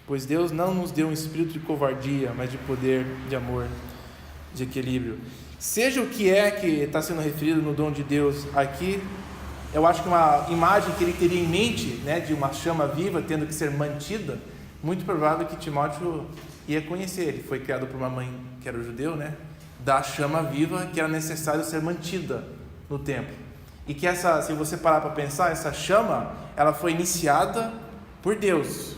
Pois Deus não nos deu um espírito de covardia, mas de poder, de amor, de equilíbrio. Seja o que é que está sendo referido no dom de Deus aqui, eu acho que uma imagem que ele teria em mente, né, de uma chama viva tendo que ser mantida, muito provável que Timóteo ia conhecer. Ele foi criado por uma mãe que era judeu, né, da chama viva que era necessário ser mantida no templo. E que essa, se você parar para pensar, essa chama, ela foi iniciada por Deus.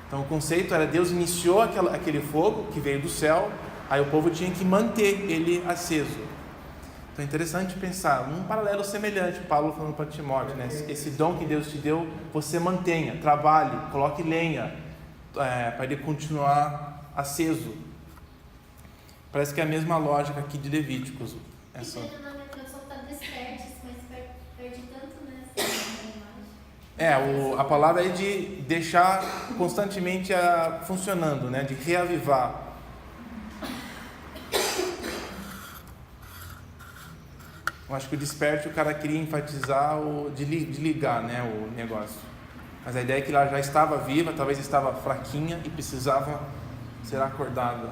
Então o conceito era: Deus iniciou aquele fogo que veio do céu, aí o povo tinha que manter ele aceso. Então é interessante pensar, um paralelo semelhante, Paulo falando para Timóteo, né? Esse dom que Deus te deu, você mantenha, trabalhe, coloque lenha, para ele continuar aceso. Parece que é a mesma lógica aqui de Levíticos. Essa... E na minha tradução está despertes, mas perde tanto, né? A palavra é de deixar constantemente funcionando, né? De reavivar. Eu acho que o desperte, o cara queria enfatizar de ligar, né, o negócio. Mas a ideia é que ela já estava viva, talvez estava fraquinha e precisava ser acordada.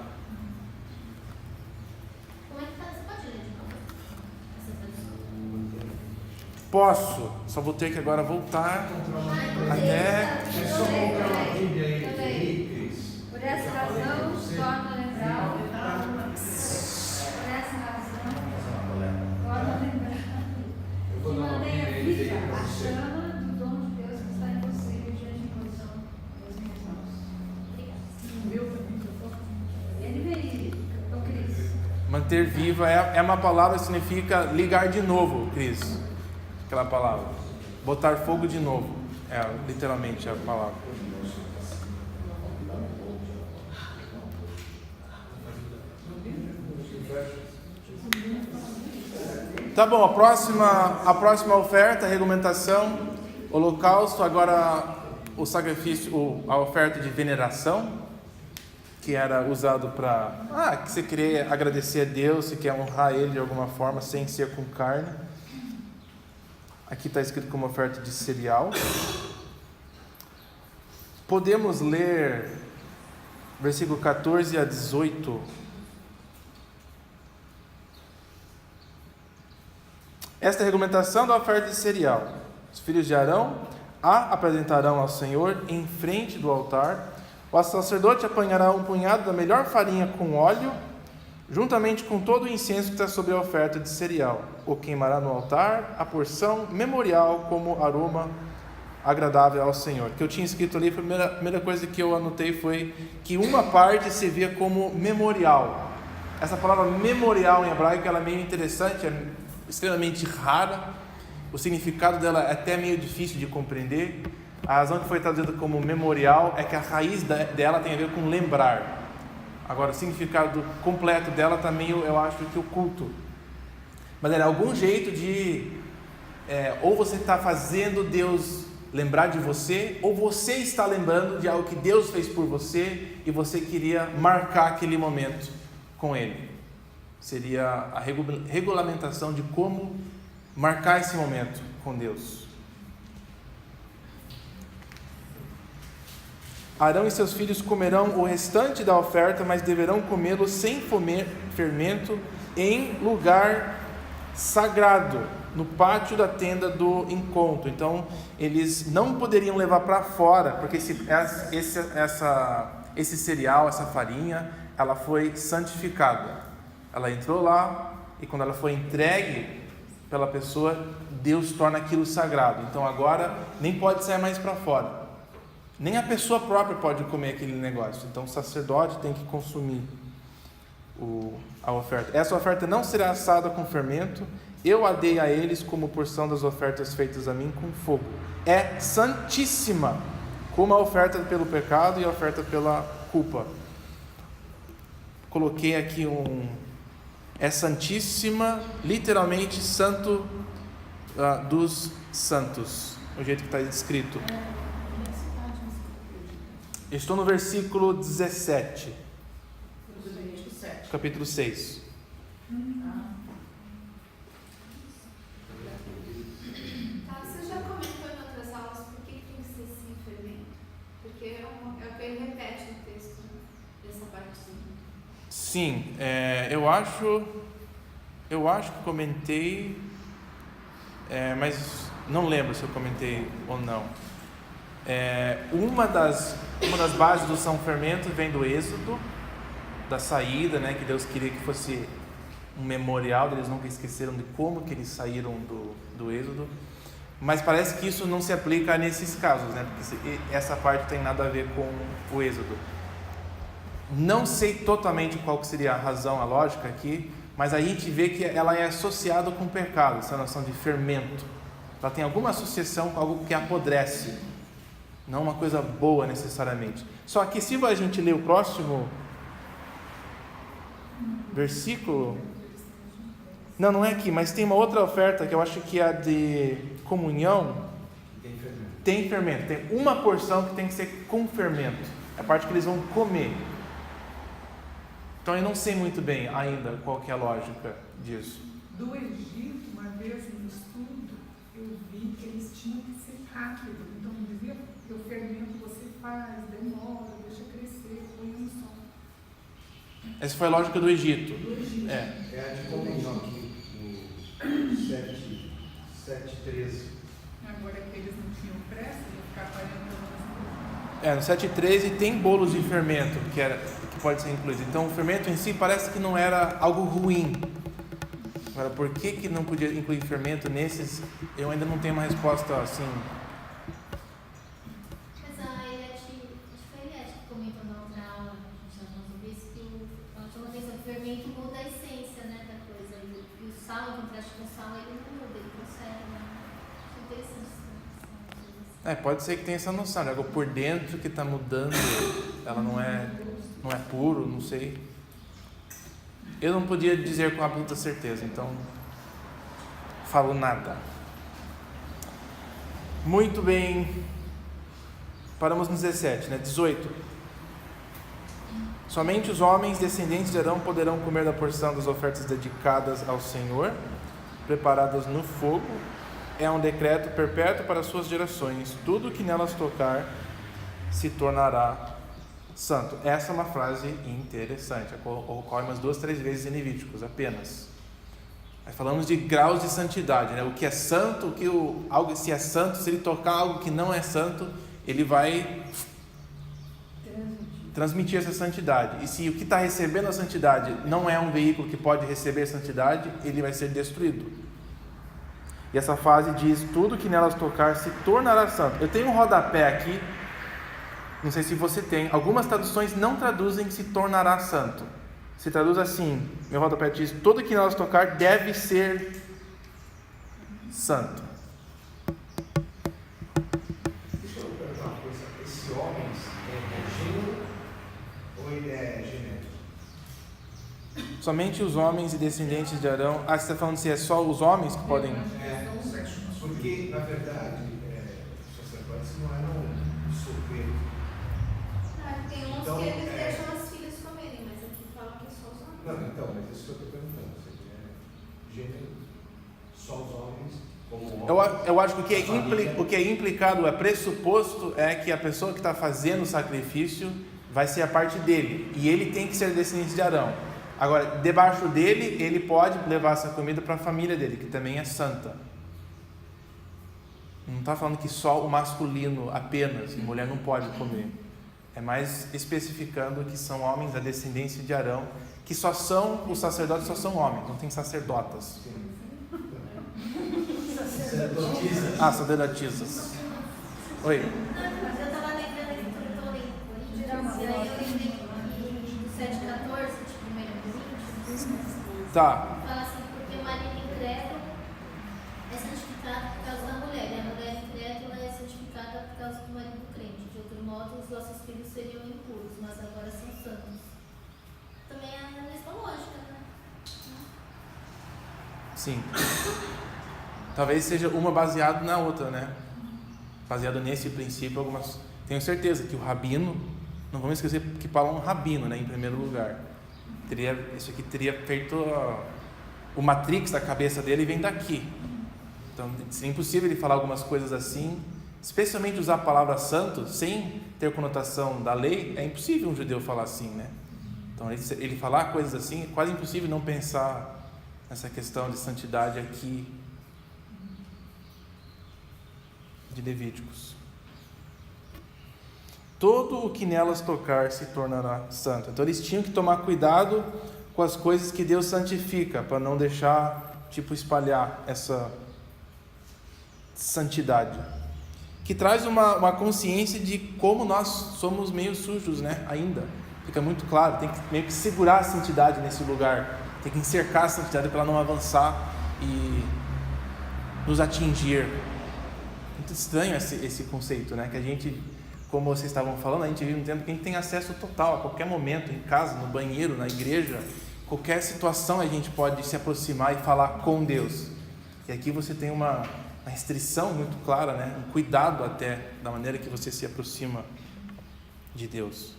Como é que tá? Você pode ler de novo essa tradução? Posso, só vou ter que agora voltar até... É só colocar uma Bíblia aí, Cris. Por essa razão, torna a lembrar. Por essa razão, torna a lembrar. Eu vou Que dar uma mantenha Bíblia aí viva para a você. chama do dom de Deus que está em você mediante a imposição das minhas mãos. O meu também, que eu tô. Ele veio, então, Cris. Manter viva é uma palavra que significa ligar de novo, Cris. Aquela palavra. Botar fogo de novo. Literalmente a palavra. Tá bom, a próxima oferta, regulamentação, holocausto, agora o sacrifício, a oferta de veneração, que era usado para, que você queria agradecer a Deus, você quer honrar Ele de alguma forma, sem ser com carne. Aqui está escrito como oferta de cereal. Podemos ler versículo 14 a 18. Esta é a regulamentação da oferta de cereal. Os filhos de Arão a apresentarão ao Senhor em frente do altar. O sacerdote apanhará um punhado da melhor farinha com óleo, juntamente com todo o incenso que está sobre a oferta de cereal. O queimará no altar a porção memorial como aroma agradável ao Senhor. O que eu tinha escrito ali, a primeira coisa que eu anotei foi que uma parte se via como memorial. Essa palavra memorial em hebraico ela é meio interessante, é extremamente rara. O significado dela é até meio difícil de compreender. A razão que foi traduzida como memorial é que a raiz dela tem a ver com lembrar. Agora, o significado completo dela está meio, eu acho que oculto. Mas era algum jeito de... ou você está fazendo Deus lembrar de você, ou você está lembrando de algo que Deus fez por você e você queria marcar aquele momento com Ele. Seria a regulamentação de como marcar esse momento com Deus. Arão e seus filhos comerão o restante da oferta, mas deverão comê-lo sem fermento em lugar sagrado, no pátio da tenda do encontro. Então, eles não poderiam levar para fora, porque esse cereal, essa farinha, ela foi santificada. Ela entrou lá e quando ela foi entregue pela pessoa, Deus torna aquilo sagrado. Então, agora nem pode sair mais para fora. Nem a pessoa própria pode comer aquele negócio. Então o sacerdote tem que consumir a oferta. Essa oferta não será assada com fermento. Eu a dei a eles como porção das ofertas feitas a mim com fogo. É santíssima, como a oferta pelo pecado e a oferta pela culpa. Coloquei aqui é santíssima, literalmente santo dos santos. O jeito que está escrito. Estou no versículo 17, capítulo 6. Tá, você já comentou em outras aulas por que tem que ser sim fermento? Porque é o que ele repete no texto, né? Dessa partezinha. Sim, eu acho que comentei, mas não lembro se eu comentei ou não. Uma das bases do São Fermento vem do Êxodo, da saída, né, que Deus queria que fosse um memorial, eles nunca esqueceram de como que eles saíram do Êxodo, mas parece que isso não se aplica nesses casos, né, porque essa parte tem nada a ver com o Êxodo. Não sei totalmente qual que seria a razão, a lógica aqui, mas aí a gente vê que ela é associada com o pecado, essa noção de fermento. Ela tem alguma associação com algo que apodrece, não uma coisa boa necessariamente. Só que se a gente ler o próximo versículo, não é aqui, mas tem uma outra oferta que eu acho que é a de comunhão. Tem fermento, tem uma porção que tem que ser com fermento, é a parte que eles vão comer. Então eu não sei muito bem ainda qual que é a lógica disso. Do Egito, uma vez no estudo, eu vi que eles tinham que ser rápido. Então dizia que o fermento você faz, demora, deixa crescer, põe no sol. Essa foi a lógica do Egito. É a de comunhão aqui, no 7:13. Agora que eles não tinham pressa, ia ficar 40 anos. No 7:13 tem bolos de fermento que pode ser incluído. Então o fermento em si parece que não era algo ruim. Agora, por que não podia incluir fermento nesses? Eu ainda não tenho uma resposta assim. Mas a Eliette, acho que foi a Eliette que comentou na outra aula, já nós ouvimos, que ela chamou atenção que o fermento muda a essência, né, da coisa. E o sal, em contraste com o sal, ele não muda, ele conserva. Acho interessante. Pode ser que tenha essa noção, né? Algo por dentro que está mudando, ela não é puro, não sei. Eu não podia dizer com absoluta certeza, então falo nada. Muito bem, paramos no 17, né? 18. Somente os homens descendentes de Arão poderão comer da porção das ofertas dedicadas ao Senhor, preparadas no fogo. É um decreto perpétuo para suas gerações. Tudo que nelas tocar se tornará santo. Essa é uma frase interessante. Ocorre umas 2, 3 vezes em Levíticos apenas. Aí falamos de graus de santidade, né? O que é santo, algo se é santo, se ele tocar algo que não é santo, ele vai transmitir essa santidade. E se o que está recebendo a santidade não é um veículo que pode receber santidade, ele vai ser destruído. E essa frase diz: tudo que nelas tocar se tornará santo. Eu tenho um rodapé aqui, não sei se você tem. Algumas traduções não traduzem se tornará santo. Se traduz assim, meu rodapé diz: tudo que nelas tocar deve ser santo. Deixa eu perguntar uma coisa. Esse homem é gênero ou ele é genético? Somente os homens e descendentes de Arão. Você está falando se é só os homens que podem... Porque, na verdade, os sacerdotes não eram solteiros. Tem uns Então, que eles deixam as filhas comerem, mas aqui falam que é só os homens. Não, então, mas isso que eu estou perguntando. Você quer gênero, só os homens, como homens? Eu acho que o que é implicado, é pressuposto, é que a pessoa que está fazendo o sacrifício vai ser a parte dele. E ele tem que ser descendente de Arão. Agora, debaixo dele, ele pode levar essa comida para a família dele, que também é santa. Não está falando que só o masculino apenas, e mulher não pode comer. É mais especificando que são homens da descendência de Arão, que os sacerdotes só são homens, não tem sacerdotas. Sacerdotisas. Oi. Mas eu estava lembrando aqui que eu estou lendo, e aí eu lembrei do 7,14 de 1 Coríntios. Tá. Fala assim: porque o marido incrédulo é santificado por causa da mulher, e a mulher incrédula é santificada por causa do marido crente. De outro modo, os nossos filhos seriam impuros, mas agora são santos. Também é a mesma lógica, né? Sim. Talvez seja uma baseada na outra, né? Baseado nesse princípio, algumas... Tenho certeza que o rabino, não vamos esquecer que Paulo é um rabino, né? Em primeiro lugar. Isso aqui teria feito o matrix da cabeça dele vem daqui. Então, é impossível ele falar algumas coisas assim, especialmente usar a palavra santo, sem ter conotação da lei, é impossível um judeu falar assim, né? Então, ele falar coisas assim, é quase impossível não pensar nessa questão de santidade aqui, de Levíticos. Todo o que nelas tocar se tornará santo. Então, eles tinham que tomar cuidado com as coisas que Deus santifica, para não deixar, espalhar essa santidade. Que traz uma consciência de como nós somos meio sujos, né? Ainda. Fica muito claro, tem que meio que segurar a santidade nesse lugar. Tem que encercar a santidade para ela não avançar e nos atingir. Muito estranho esse conceito, né? Que a gente, como vocês estavam falando, a gente vive um tempo que a gente tem acesso total, a qualquer momento, em casa, no banheiro, na igreja, qualquer situação a gente pode se aproximar e falar com Deus. E aqui você tem uma restrição muito clara, né? Um cuidado até da maneira que você se aproxima de Deus.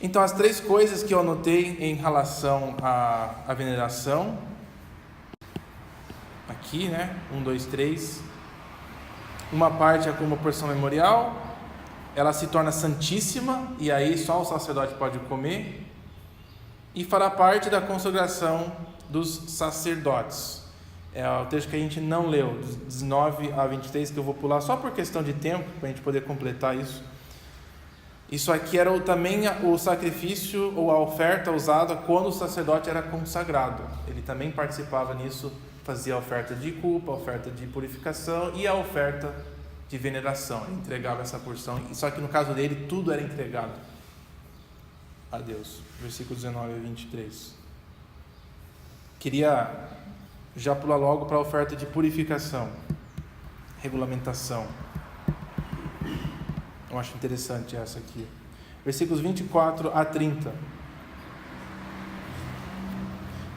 Então, as 3 coisas que eu anotei em relação à veneração, aqui, né? 1, 2, 3. Uma parte é como porção memorial, ela se torna santíssima, e aí só o sacerdote pode comer, e fará parte da consagração dos sacerdotes. É o texto que a gente não leu, dos 19 a 23, que eu vou pular só por questão de tempo, para a gente poder completar isso. Isso aqui era também o sacrifício ou a oferta usada quando o sacerdote era consagrado. Ele também participava nisso, fazia a oferta de culpa, a oferta de purificação e a oferta de veneração. Ele entregava essa porção, só que no caso dele tudo era entregado a Deus. Versículos 19 a 23. Queria já pular logo para a oferta de purificação, regulamentação. Eu acho interessante essa aqui. Versículos 24 a 30.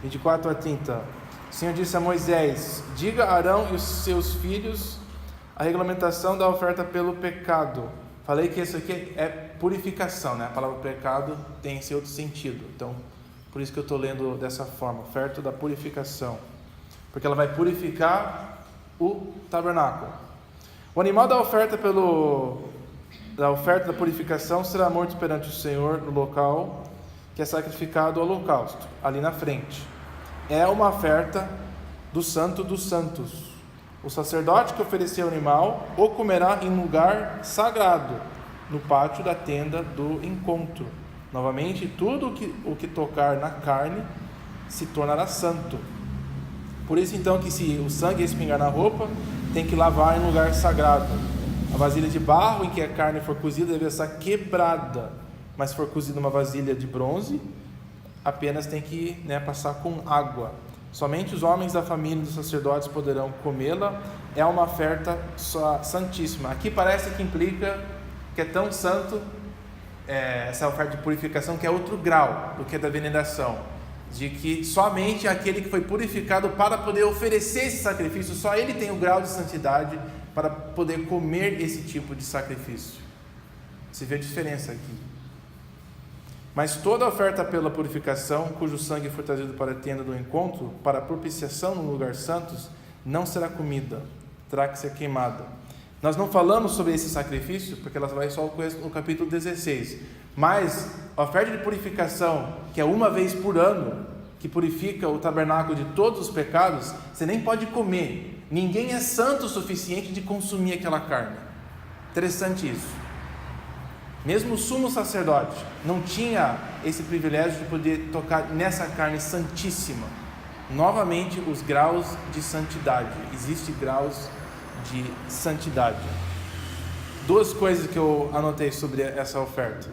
24 a 30. O Senhor disse a Moisés: diga a Arão e os seus filhos a regulamentação da oferta pelo pecado. Falei que isso aqui é purificação, né? A palavra pecado tem esse outro sentido. Então, por isso que eu estou lendo dessa forma. Oferta da purificação. Porque ela vai purificar o tabernáculo. O animal da oferta da purificação será morto perante o Senhor no local que é sacrificado ao holocausto, ali na frente. É uma oferta do Santo dos Santos. O sacerdote que oferecer o animal o comerá em lugar sagrado, no pátio da tenda do encontro. Novamente, tudo o que tocar na carne se tornará santo. Por isso então que se o sangue respingar na roupa, tem que lavar em lugar sagrado. A vasilha de barro em que a carne for cozida deve estar quebrada, mas se for cozida uma vasilha de bronze, apenas tem que passar com água. Somente os homens da família dos sacerdotes poderão comê-la. É uma oferta santíssima. Aqui parece que implica que é tão santo essa oferta de purificação, que é outro grau do que a da veneração, de que somente aquele que foi purificado para poder oferecer esse sacrifício, só ele tem o grau de santidade para poder comer esse tipo de sacrifício. Você vê a diferença aqui. Mas toda oferta pela purificação, cujo sangue for trazido para a tenda do encontro, para a propiciação no lugar santo, não será comida, terá que ser queimada. Nós não falamos sobre esse sacrifício, porque ela vai só no capítulo 16. Mas a oferta de purificação, que é uma vez por ano, que purifica o tabernáculo de todos os pecados, você nem pode comer. Ninguém é santo o suficiente de consumir aquela carne. Interessante isso. Mesmo o sumo sacerdote não tinha esse privilégio de poder tocar nessa carne santíssima. Novamente, os graus de santidade. Existem graus de santidade. 2 coisas que eu anotei sobre essa oferta.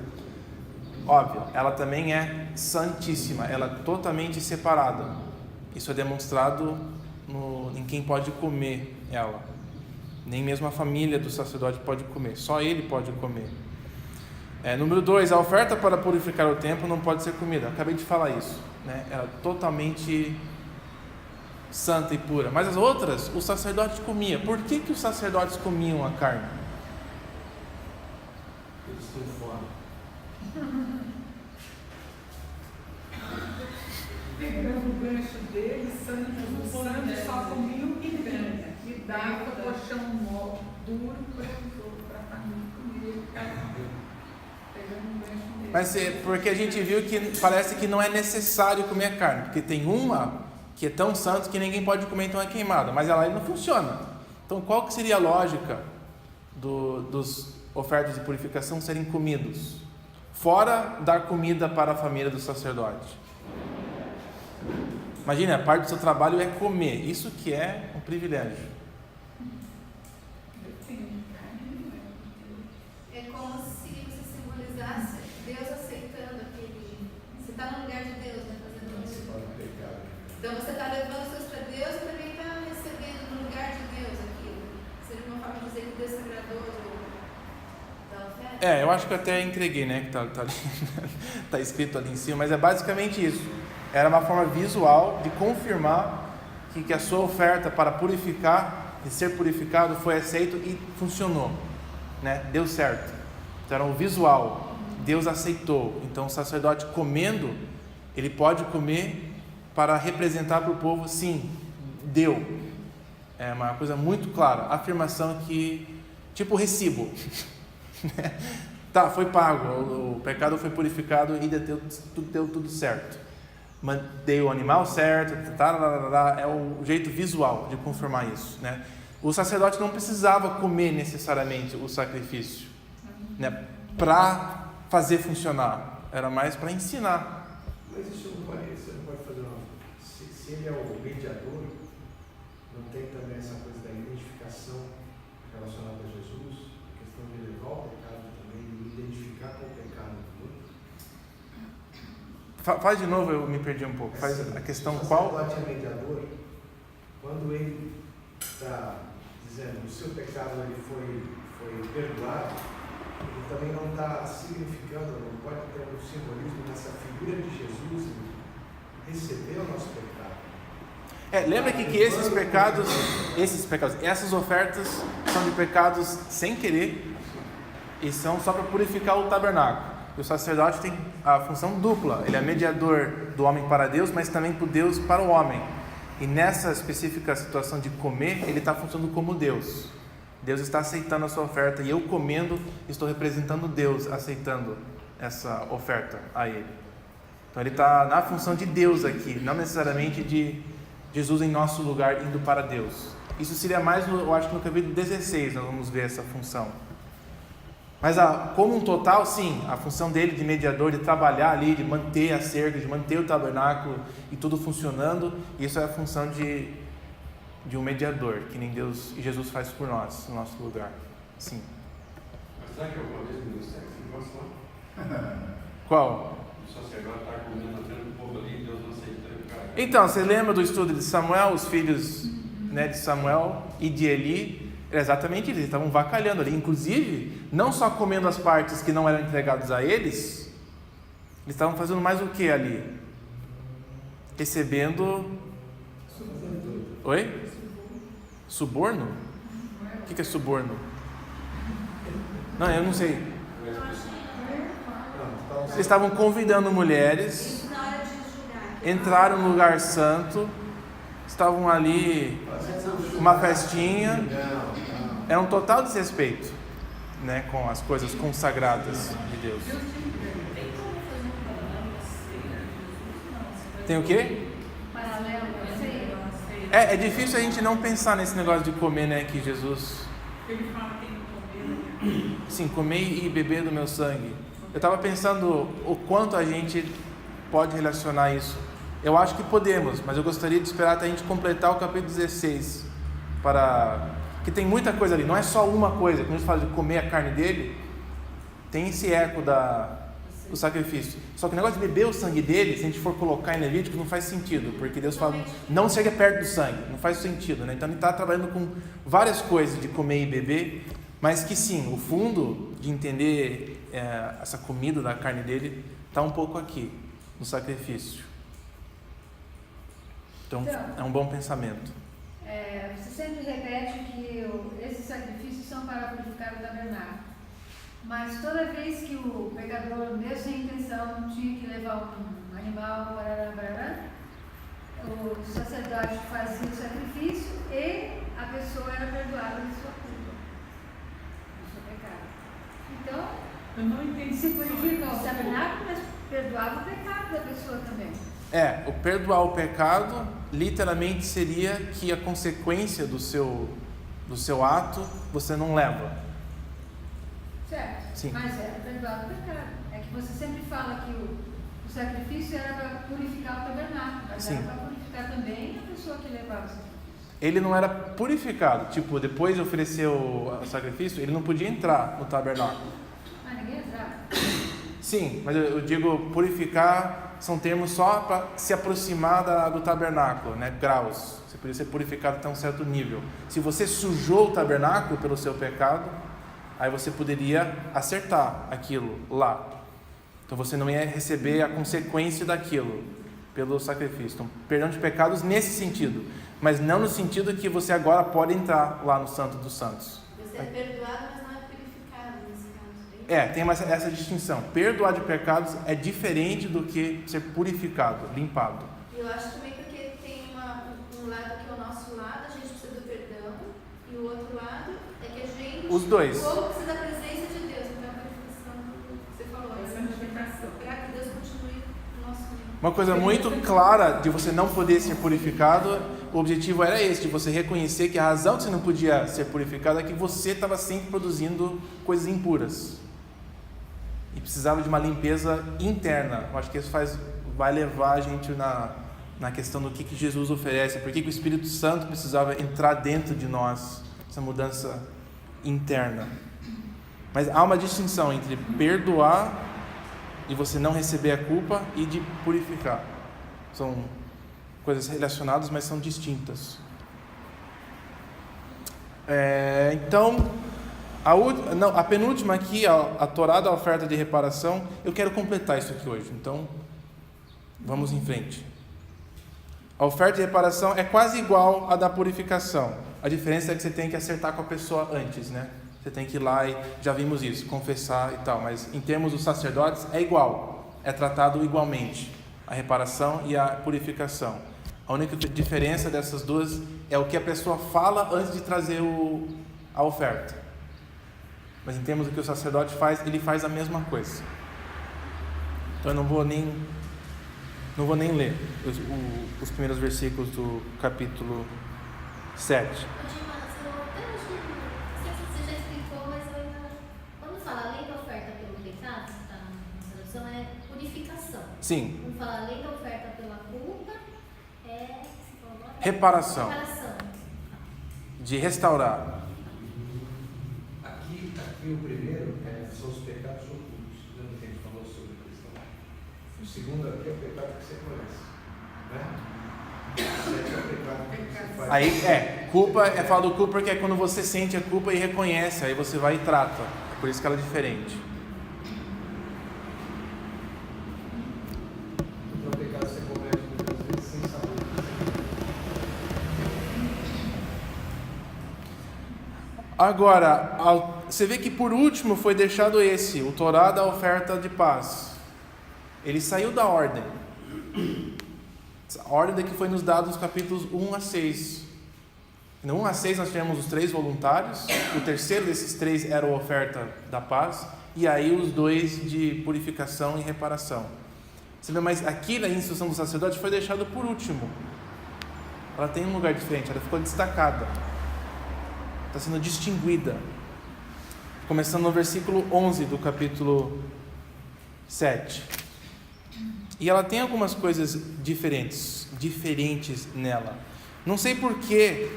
Óbvio, ela também é santíssima, ela é totalmente separada. Isso é demonstrado em quem pode comer ela. Nem mesmo a família do sacerdote pode comer, só ele pode comer. Número 2, a oferta para purificar o templo não pode ser comida. Eu acabei de falar isso, né? Ela é totalmente santa e pura. Mas as outras, o sacerdote comia. Por que os sacerdotes comiam a carne? Eles têm fome. gancho dele, os santos só comiam picanha e dava colchão duro para a família comer, pegando um gancho dele. Mas porque a gente viu que parece que não é necessário comer a carne, porque tem uma que é tão santa que ninguém pode comer, então é queimada, mas ela não funciona. Então qual que seria a lógica dos ofertas de purificação serem comidos? Fora dar comida para a família do sacerdote. Imagina, a parte do seu trabalho é comer, isso que é um privilégio. É como se você simbolizasse Deus aceitando aquele. Você está no lugar de Deus, né? Fazendo isso. Então você está levando as coisas para Deus e também está recebendo no lugar de Deus aquilo. Seria uma forma de dizer que Deus se agradou da oferta? Eu acho que eu até entreguei, né? Que tá escrito ali em cima, mas é basicamente isso. Era uma forma visual de confirmar que a sua oferta para purificar e ser purificado foi aceito e funcionou, né? Deu certo. Então era um visual. Deus aceitou. Então o sacerdote comendo, ele pode comer para representar para o povo, sim, deu. É uma coisa muito clara. A afirmação que, tipo recibo. Tá, foi pago, o pecado foi purificado e deu tudo certo. Mandei o animal certo, é o jeito visual de confirmar isso, né? O sacerdote não precisava comer necessariamente o sacrifício, né, para fazer funcionar, era mais para ensinar. Mas isso não pode, você não pode fazer uma. Se ele é o mediador, não tem também essa coisa da identificação relacionada a Jesus, a questão de levar o pecado também, de identificar com o pecado do outro. Faz de novo, eu me perdi um pouco. Faz a questão qual? O sacerdote é mediador, quando ele está dizendo o seu pecado ele foi perdoado, ele também não está significando, não pode ter um simbolismo nessa figura de Jesus em receber o nosso pecado. Lembra que essas ofertas são de pecados sem querer e são só para purificar o tabernáculo. E o sacerdote tem a função dupla, ele é mediador do homem para Deus, mas também por Deus para o homem. E nessa específica situação de comer, ele está funcionando como Deus. Deus está aceitando a sua oferta e eu comendo, estou representando Deus aceitando essa oferta a ele. Então ele está na função de Deus aqui, não necessariamente de Jesus em nosso lugar indo para Deus. Isso seria mais, eu acho que no capítulo 16 nós vamos ver essa função. Mas como um total, sim, a função dele de mediador, de trabalhar ali, de manter a cerca, de manter o tabernáculo e tudo funcionando, isso é a função de um mediador, que nem Deus e Jesus faz por nós, no nosso lugar. Sim. Mas será que é o poder do ministério que gosta lá? Qual? O sacerdote está comendo até o povo ali e Deus não aceita o cara. Então, você lembra do estudo de Samuel, os filhos, né, de Samuel e de Eli? Era exatamente isso, eles estavam vacalhando ali. Inclusive, não só comendo as partes que não eram entregadas a eles estavam fazendo mais o que ali? Recebendo... Oi? Suborno? O que é suborno? Não, eu não sei. Eles estavam convidando mulheres, entraram no lugar santo, estavam ali, uma festinha. É um total desrespeito, né, com as coisas consagradas de Deus. Tem o quê? É difícil a gente não pensar nesse negócio de comer, né, que Jesus... Ele fala que tem que comer. Sim, comer e beber do meu sangue. Eu estava pensando o quanto a gente pode relacionar isso. Eu acho que podemos, mas eu gostaria de esperar até a gente completar o capítulo 16 para... que tem muita coisa ali, não é só uma coisa. Quando a gente fala de comer a carne dele, tem esse eco do sacrifício. Só que o negócio de beber o sangue dele, se a gente for colocar em Levítico, não faz sentido, porque Deus fala, não chega perto do sangue, não faz sentido, né? Então ele está trabalhando com várias coisas de comer e beber, mas que sim, o fundo de entender essa comida da carne dele está um pouco aqui, no sacrifício. Então é um bom pensamento. Você sempre repete que esses sacrifícios são para purificar o tabernáculo. Mas toda vez que o pecador, mesmo sem intenção, tinha que levar um animal, o sacerdote fazia o sacrifício e a pessoa era perdoada de sua culpa, do seu pecado. Então, Eu não entendi. se purifica o tabernáculo, mas perdoava o pecado da pessoa também. O perdoar o pecado literalmente seria que a consequência do seu ato você não leva. Certo? Sim. Mas era perdoado o pecado. É que você sempre fala que o sacrifício era para purificar o tabernáculo, mas Sim. era para purificar também a pessoa que levava o sacrifício. Ele não era purificado, tipo, depois de oferecer o sacrifício, ele não podia entrar no tabernáculo. Mas ninguém entrava. Sim, mas eu digo purificar são termos só para se aproximar do tabernáculo, né? Graus. Você poderia ser purificado até um certo nível. Se você sujou o tabernáculo pelo seu pecado, aí você poderia acertar aquilo lá. Então você não ia receber a consequência daquilo pelo sacrifício. Então, perdão de pecados nesse sentido, mas não no sentido que você agora pode entrar lá no Santo dos Santos. Você é perdoado, mas não é purificado nesse caso. Tem essa distinção. Perdoar de pecados é diferente do que ser purificado, limpado. E eu acho também porque tem um lado que é o nosso lado, a gente precisa do perdão, e o outro lado é que a gente, Os dois. o povo precisa da presença de Deus. Então a purificação que você falou, A santificação. para que Deus continue no nosso meio. Uma coisa muito clara de você não poder ser purificado, o objetivo era esse, de você reconhecer que a razão que você não podia ser purificado é que você estava sempre produzindo coisas impuras. E precisava de uma limpeza interna. Eu acho que isso vai levar a gente na questão do que Jesus oferece, por que o Espírito Santo precisava entrar dentro de nós, essa mudança interna. Mas há uma distinção entre perdoar e você não receber a culpa e de purificar. São coisas relacionadas, mas são distintas. Então, a penúltima aqui, a Torá da oferta de reparação, eu quero completar isso aqui hoje. Então, vamos em frente. A oferta de reparação é quase igual à da purificação. A diferença é que você tem que acertar com a pessoa antes, né? Você tem que ir lá e já vimos isso, confessar e tal. Mas em termos dos sacerdotes é igual, é tratado igualmente a reparação e a purificação. A única diferença dessas duas é o que a pessoa fala antes de trazer a oferta. Mas em termos do que o sacerdote faz, ele faz a mesma coisa. Então eu não vou nem ler os primeiros versículos do capítulo 7. Você já explicou, mas eu ainda... Quando fala além da oferta pelo pecado, que está na tradução, é purificação. Sim. Quando fala além da oferta pela culpa, é... Reparação. Reparação. De restaurar. Aqui o primeiro são os pecados ocultos. Lembra que a gente falou sobre a questão? O segundo aqui é o pecado que você conhece. Né? O 7 é o pecado que você faz. Aí culpa é falado culpa porque é quando você sente a culpa e reconhece, aí você vai e trata. É por isso que ela é diferente. Então o pecado você comete muitas vezes sem saber. Agora, você vê que por último foi deixado o Torá da oferta de paz. Ele saiu da ordem. A ordem que foi nos dada nos capítulos 1 a 6. No 1 a 6 nós tivemos os 3 voluntários. O terceiro desses 3 era a oferta da paz. E aí os 2 de purificação e reparação. Você vê, mas aqui na instrução do sacerdote foi deixado por último. Ela tem um lugar diferente, ela ficou destacada. Está sendo distinguida. Começando no versículo 11 do capítulo 7. E ela tem algumas coisas diferentes nela. Não sei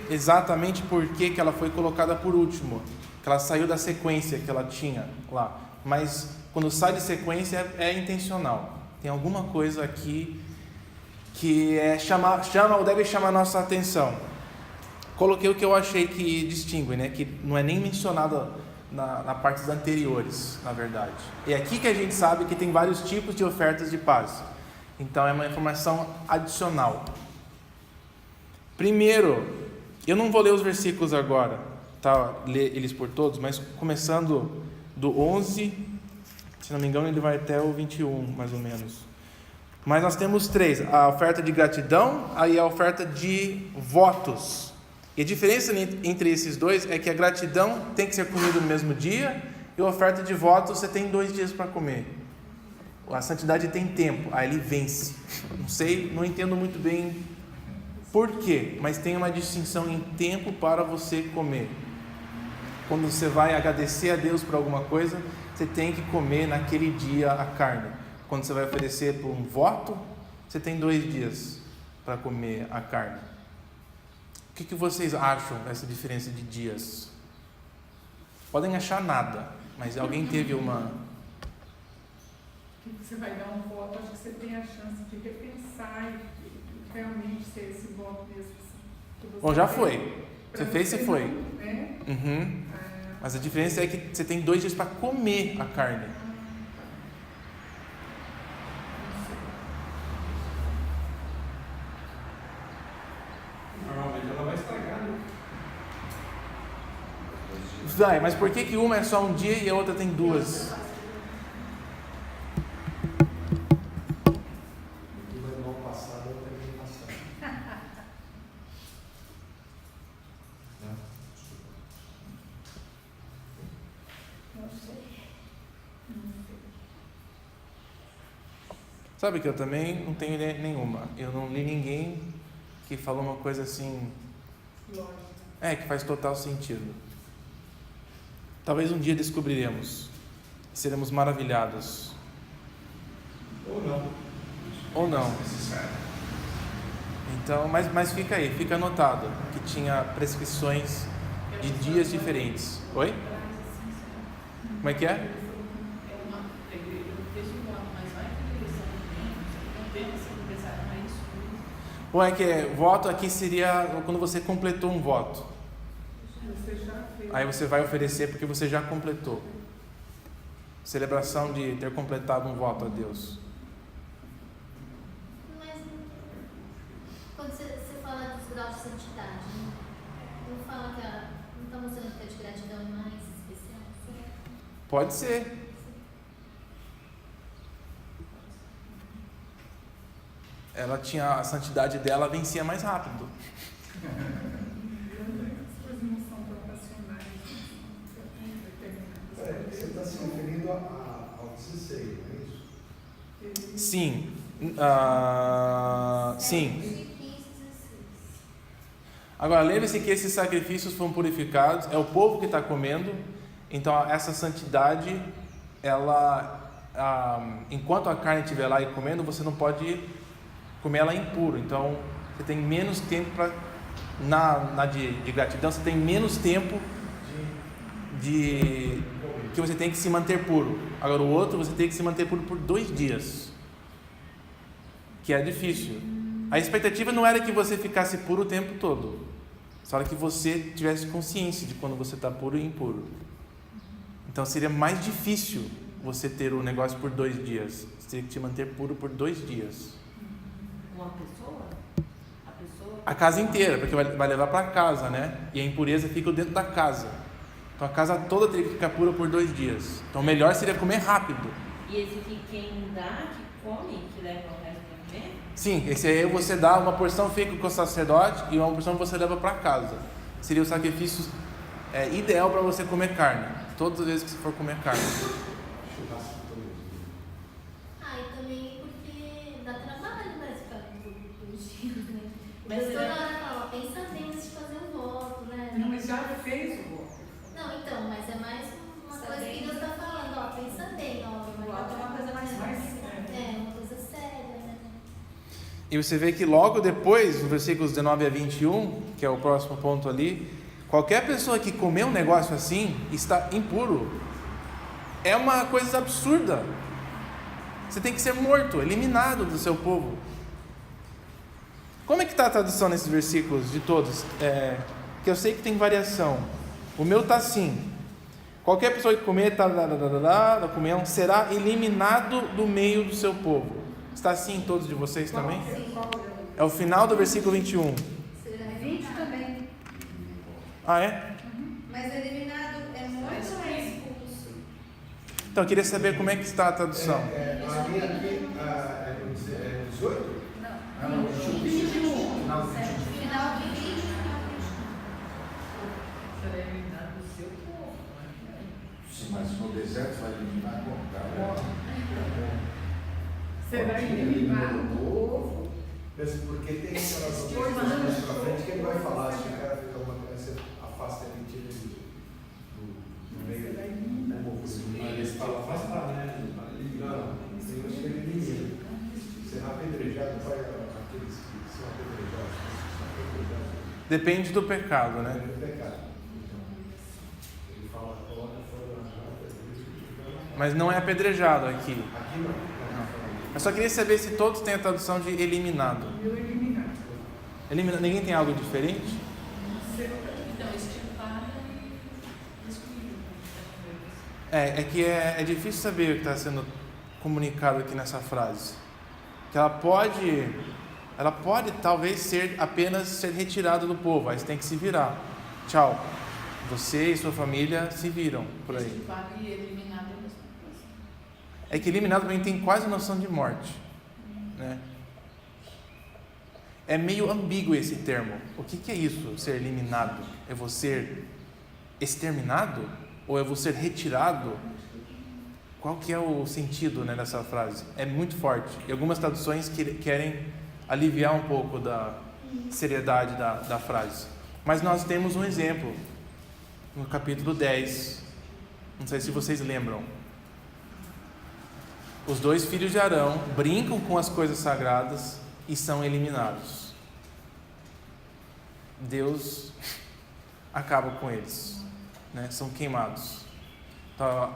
exatamente por que ela foi colocada por último, que ela saiu da sequência que ela tinha lá. Mas quando sai de sequência é intencional. Tem alguma coisa aqui que chama ou deve chamar a nossa atenção. Coloquei o que eu achei que distingue, né? Que não é nem mencionado na partes anteriores, na verdade. É aqui que a gente sabe que tem vários tipos de ofertas de paz. Então é uma informação adicional. Primeiro, eu não vou ler os versículos agora, tá? Ler eles por todos, mas começando do 11, se não me engano ele vai até o 21, mais ou menos. Mas nós temos 3, a oferta de gratidão e a oferta de votos. E a diferença entre esses dois é que a gratidão tem que ser comida no mesmo dia e a oferta de votos você tem 2 dias para comer. A santidade tem tempo, aí ele vence. Não entendo muito bem por quê, mas tem uma distinção em tempo para você comer. Quando você vai agradecer a Deus por alguma coisa, você tem que comer naquele dia a carne. Quando você vai oferecer por um voto, você tem 2 dias para comer a carne. O que vocês acham dessa diferença de dias? Podem achar nada, mas alguém teve uma... Você vai dar um voto, acho que você tem a chance de repensar e realmente ser esse voto mesmo. Assim, Bom, já foi. Você fez, você foi. Né? Uhum. Mas a diferença é que você tem 2 dias para comer a carne. Normalmente ela vai estragar, né? Vai, mas por que uma é só um dia e a outra tem 2? Uma é mal passada, a outra é bem passada. Não sei. Sabe que eu também não tenho ideia nenhuma. Eu não li ninguém que falou uma coisa assim... Lógico. que faz total sentido. Talvez um dia descobriremos. Seremos maravilhados. Ou não. Ou não. Então, mas fica aí, fica anotado que tinha prescrições de dias diferentes. Oi? Como é que é? Bom, é que voto aqui seria quando você completou um voto. Aí você vai oferecer porque você já completou. Celebração de ter completado um voto a Deus. Mas quando você fala dos graus de santidade, não fala que não está mostrando que a de gratidão é mais especial? Pode ser. Ela tinha a santidade dela, vencia mais rápido. As coisas não são proporcionais. Você está se referindo ao 16, não é isso? Sim. Sim. Agora, lembre-se que esses sacrifícios foram purificados, é o povo que está comendo, então essa santidade, ela, enquanto a carne estiver lá e comendo, você não pode comer ela impuro, então você tem menos tempo para, na de gratidão, você tem menos tempo que você tem que se manter puro. Agora o outro, você tem que se manter puro por 2 dias, que é difícil. A expectativa não era que você ficasse puro o tempo todo, só era que você tivesse consciência de quando você está puro e impuro. Então seria mais difícil você ter o negócio por 2 dias. Você teria que te manter puro por 2 dias. Uma pessoa? A pessoa? A casa inteira, porque vai levar para casa, né? E a impureza fica dentro da casa. Então a casa toda teria que ficar pura por 2 dias. Então o melhor seria comer rápido. E esse que quem dá, que come, que leva o resto para comer? Sim, esse aí você dá uma porção, fica com o sacerdote e uma porção você leva para casa. Seria o sacrifício ideal para você comer carne. Todas as vezes que você for comer carne. E também porque dá trabalho, mas ficar todos os dias, né? Mas toda hora fala, pensa bem antes de fazer um voto, né? Não, mas já fez o voto. Não, então, mas é mais uma coisa que Deus está falando, pensa bem, O voto é uma coisa mais uma coisa séria, né? E você vê que logo depois, no versículos 19 a 21, que é o próximo ponto ali, qualquer pessoa que comer um negócio assim está impuro. É uma coisa absurda. Você tem que ser morto, eliminado do seu povo. Como é que está a tradução nesses versículos de todos? Que eu sei que tem variação. O meu está assim: qualquer pessoa que comer da comunhão será eliminado do meio do seu povo. Está assim em todos de vocês também? É o final do versículo 21. 20 também. Ah, é? Mas eliminado é morto ou é expulso? Então eu queria saber como é que está a tradução. A minha aqui 18? Não. Ah, não, 21. Final do 21. Final de 20, Será eliminado do seu povo. Sim, mas no deserto vai eliminar como? Será eliminado eliminado. o povo. Mesmo porque tem aquelas outras coisas mais pra frente que ele vai falar, se o cara fica uma criança, afasta ele e tira ele do meio do povo. Mas eles falam afastar, né? Não, tem uns que ele elimina. Será apedrejado, vai aqueles que são apedrejados. Depende do pecado, né? É o pecado. Então, ele fala, coloca fora da rota. Mas não é apedrejado aqui. Aqui não. Eu só queria saber se todos têm a tradução de eliminado. Eu eliminado. Ninguém tem algo diferente? Então, extirpado e excluído. É que é difícil saber o que está sendo comunicado aqui nessa frase. Que ela pode talvez apenas ser retirada do povo, aí você tem que se virar. Tchau. Você e sua família se viram por aí. Extirpado e eliminado é a mesma coisa. É que eliminado também tem quase noção de morte, né? É meio ambíguo esse termo. O que é isso, ser eliminado? É você ser exterminado? Ou é você ser retirado? Qual que é o sentido, né, dessa frase? É muito forte. E algumas traduções querem aliviar um pouco da seriedade da frase. Mas nós temos um exemplo no capítulo 10. Não sei se vocês lembram. Os 2 filhos de Arão brincam com as coisas sagradas e são eliminados. Deus acaba com eles, né? São queimados. Então,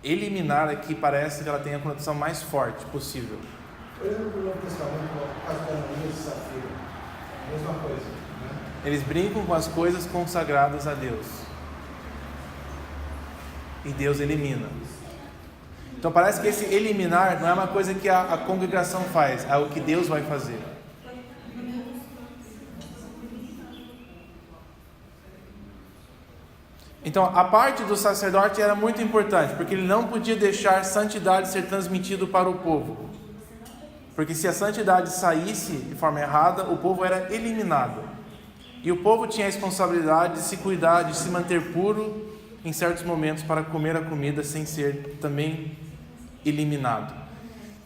eliminar aqui parece que ela tem a conotação mais forte possível. Olhando para o Novo Testamento, o caso da Ananias e Safira, a mesma coisa, né? Eles brincam com as coisas consagradas a Deus. E Deus elimina. Então parece que esse eliminar não é uma coisa que a congregação faz, é o que Deus vai fazer. Então a parte do sacerdote era muito importante, porque ele não podia deixar santidade ser transmitido para o povo. Porque se a santidade saísse de forma errada, o povo era eliminado. E o povo tinha a responsabilidade de se cuidar, de se manter puro em certos momentos para comer a comida sem ser também eliminado.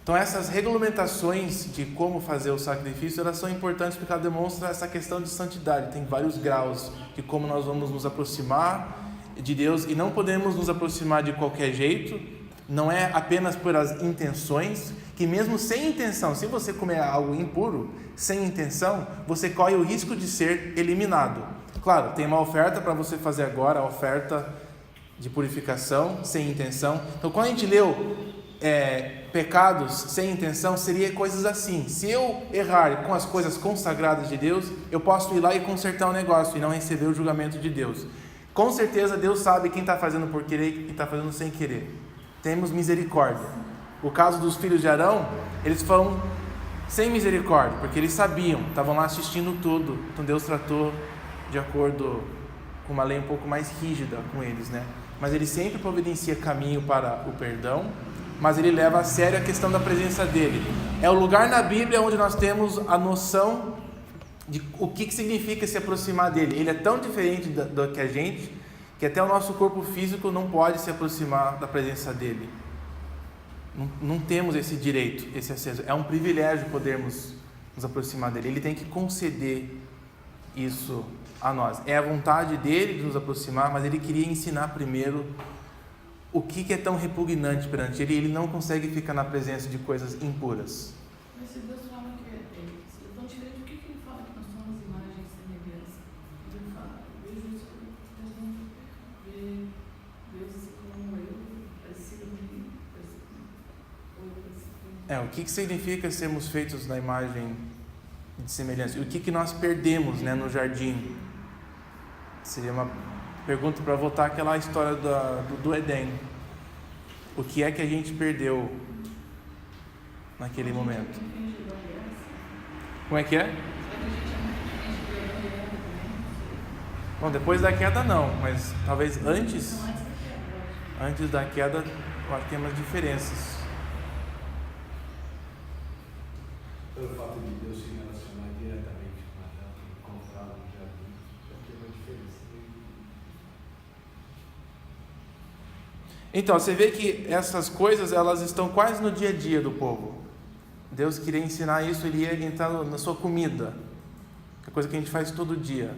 Então essas regulamentações de como fazer o sacrifício, elas são importantes porque ela demonstra essa questão de santidade. Tem vários graus de como nós vamos nos aproximar de Deus e não podemos nos aproximar de qualquer jeito. Não é apenas por as intenções, que mesmo sem intenção, se você comer algo impuro, sem intenção, você corre o risco de ser eliminado. Claro, tem uma oferta para você fazer agora, a oferta de purificação, sem intenção. Então quando a gente leu pecados sem intenção, seria coisas assim: se eu errar com as coisas consagradas de Deus, eu posso ir lá e consertar o negócio e não receber o julgamento de Deus. Com certeza Deus sabe quem está fazendo por querer e quem está fazendo sem querer. Temos misericórdia. O caso dos filhos de Arão, eles foram sem misericórdia, porque eles sabiam, estavam lá assistindo tudo. Então Deus tratou de acordo com uma lei um pouco mais rígida com eles, né? Mas ele sempre providencia caminho para o perdão, mas ele leva a sério a questão da presença dele. É o lugar na Bíblia onde nós temos a noção de o que significa se aproximar dele. Ele é tão diferente do que a gente, que até o nosso corpo físico não pode se aproximar da presença dele. Não temos esse direito, esse acesso. É um privilégio podermos nos aproximar dele. Ele tem que conceder isso a nós. É a vontade dele de nos aproximar, mas ele queria ensinar primeiro o que é tão repugnante perante ele. Ele não consegue ficar na presença de coisas impuras. Mas se Deus fala que é tão diferente, por que ele fala que nós somos imagens e semelhança? Ele fala, eu vejo isso como nós vamos ver Deus assim como eu, parecido comigo, o que significa sermos feitos na imagem de semelhança? E o que nós perdemos, né, no jardim? Seria uma pergunta para voltar àquela história do Éden. O que é que a gente perdeu naquele momento? Como é que é? Bom, depois da queda não, mas talvez antes da queda, eu acho que tem umas diferenças. pelo fato de Deus se relacionar diretamente com Adão e encontrá-lo no jardim, já tem uma diferença. Então, você vê que essas coisas, elas estão quase no dia a dia do povo. Deus queria ensinar isso, ele ia entrar na sua comida, que é coisa que a gente faz todo dia.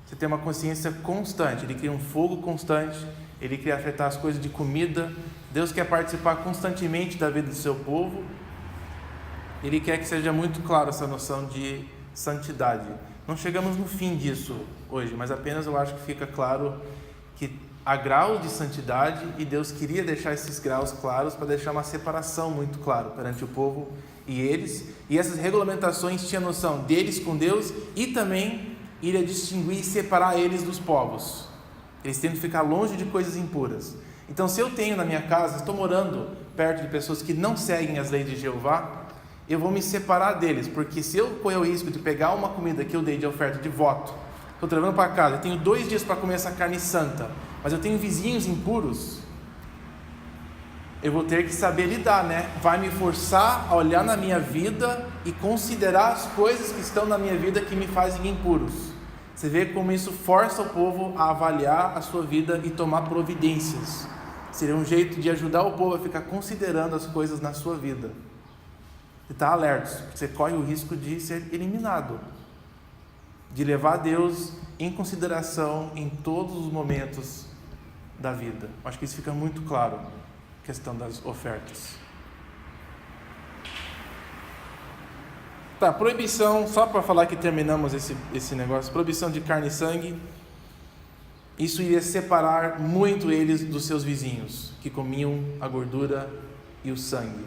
Você tem uma consciência constante, ele cria um fogo constante, ele quer afetar as coisas de comida. Deus quer participar constantemente da vida do seu povo. Ele quer que seja muito claro essa noção de santidade. Não chegamos no fim disso hoje, mas apenas eu acho que fica claro que há graus de santidade e Deus queria deixar esses graus claros para deixar uma separação muito clara perante o povo e eles. E essas regulamentações tinham noção deles com Deus e também iria distinguir e separar eles dos povos. Eles têm que ficar longe de coisas impuras. Então, se eu tenho na minha casa, estou morando perto de pessoas que não seguem as leis de Jeová, eu vou me separar deles, porque se eu correr o risco de pegar uma comida que eu dei de oferta de voto, estou levando para casa, eu tenho 2 dias para comer essa carne santa, mas eu tenho vizinhos impuros, eu vou ter que saber lidar, né? Vai me forçar a olhar na minha vida e considerar as coisas que estão na minha vida que me fazem impuros. Você vê como isso força o povo a avaliar a sua vida e tomar providências. Seria um jeito de ajudar o povo a ficar considerando as coisas na sua vida. E estar alerta, você corre o risco de ser eliminado, de levar Deus em consideração em todos os momentos da vida. Acho que isso fica muito claro, a questão das ofertas. Tá, proibição, só para falar que terminamos esse negócio, proibição de carne e sangue. Isso iria separar muito eles dos seus vizinhos, que comiam a gordura e o sangue.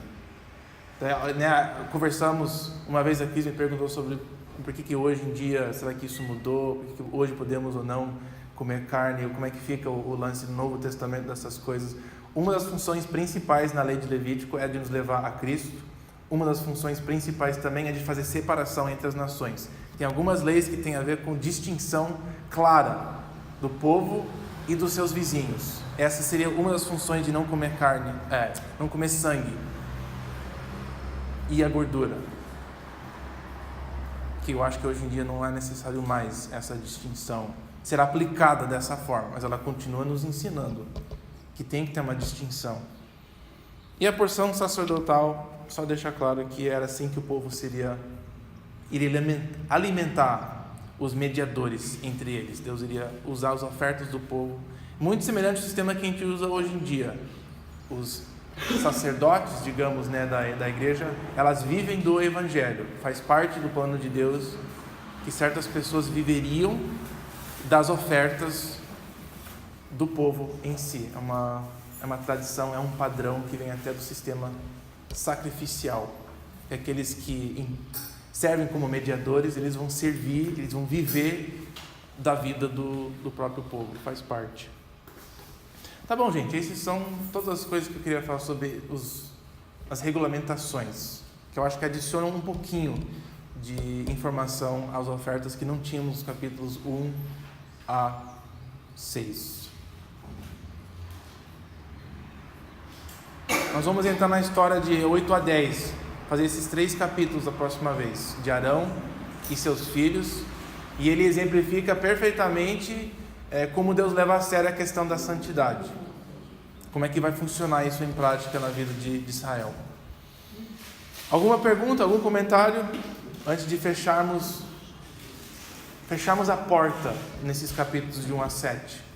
Conversamos uma vez, a Cris me perguntou sobre por que hoje em dia, será que isso mudou, por que hoje podemos ou não comer carne, ou como é que fica o lance do Novo Testamento dessas coisas. Uma das funções principais na lei de Levítico é de nos levar a Cristo. Uma das funções principais também é de fazer separação entre as nações. Tem algumas leis que têm a ver com distinção clara do povo e dos seus vizinhos. Essa seria uma das funções de não comer carne, não comer sangue e a gordura, que eu acho que hoje em dia não é necessário mais essa distinção ser aplicada dessa forma, mas ela continua nos ensinando que tem que ter uma distinção. E a porção sacerdotal só deixa claro que era assim que o povo iria alimentar os mediadores entre eles. Deus iria usar as ofertas do povo, muito semelhante ao sistema que a gente usa hoje em dia. Os sacerdotes, digamos, da igreja, elas vivem do evangelho, faz parte do plano de Deus que certas pessoas viveriam das ofertas do povo em si. É uma tradição, é um padrão que vem até do sistema sacrificial. Aqueles que servem como mediadores, eles vão servir, eles vão viver da vida do próprio povo, faz parte. Tá bom, gente, essas são todas as coisas que eu queria falar sobre as regulamentações, que eu acho que adicionam um pouquinho de informação às ofertas que não tínhamos nos capítulos 1 a 6. Nós vamos entrar na história de 8 a 10, fazer esses 3 capítulos da próxima vez, de Arão e seus filhos, e ele exemplifica perfeitamente como Deus leva a sério a questão da santidade. Como é que vai funcionar isso em prática na vida de Israel. Alguma pergunta, algum comentário? Antes de fecharmos a porta nesses capítulos de 1 a 7.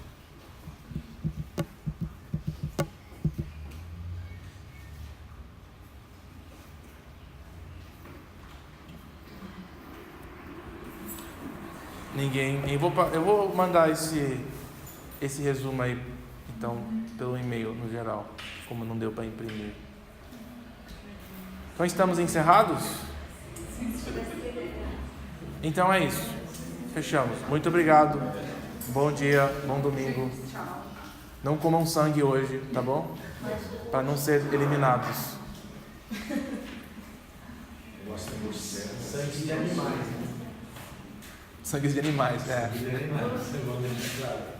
Ninguém. Eu vou mandar esse resumo aí, então, pelo e-mail no geral, como não deu para imprimir. Então estamos encerrados? Então é isso. Fechamos. Muito obrigado. Bom dia, bom domingo. Não comam sangue hoje, tá bom? Para não ser eliminados. Sangue de animais. Sangue de animais, Sangue de animais.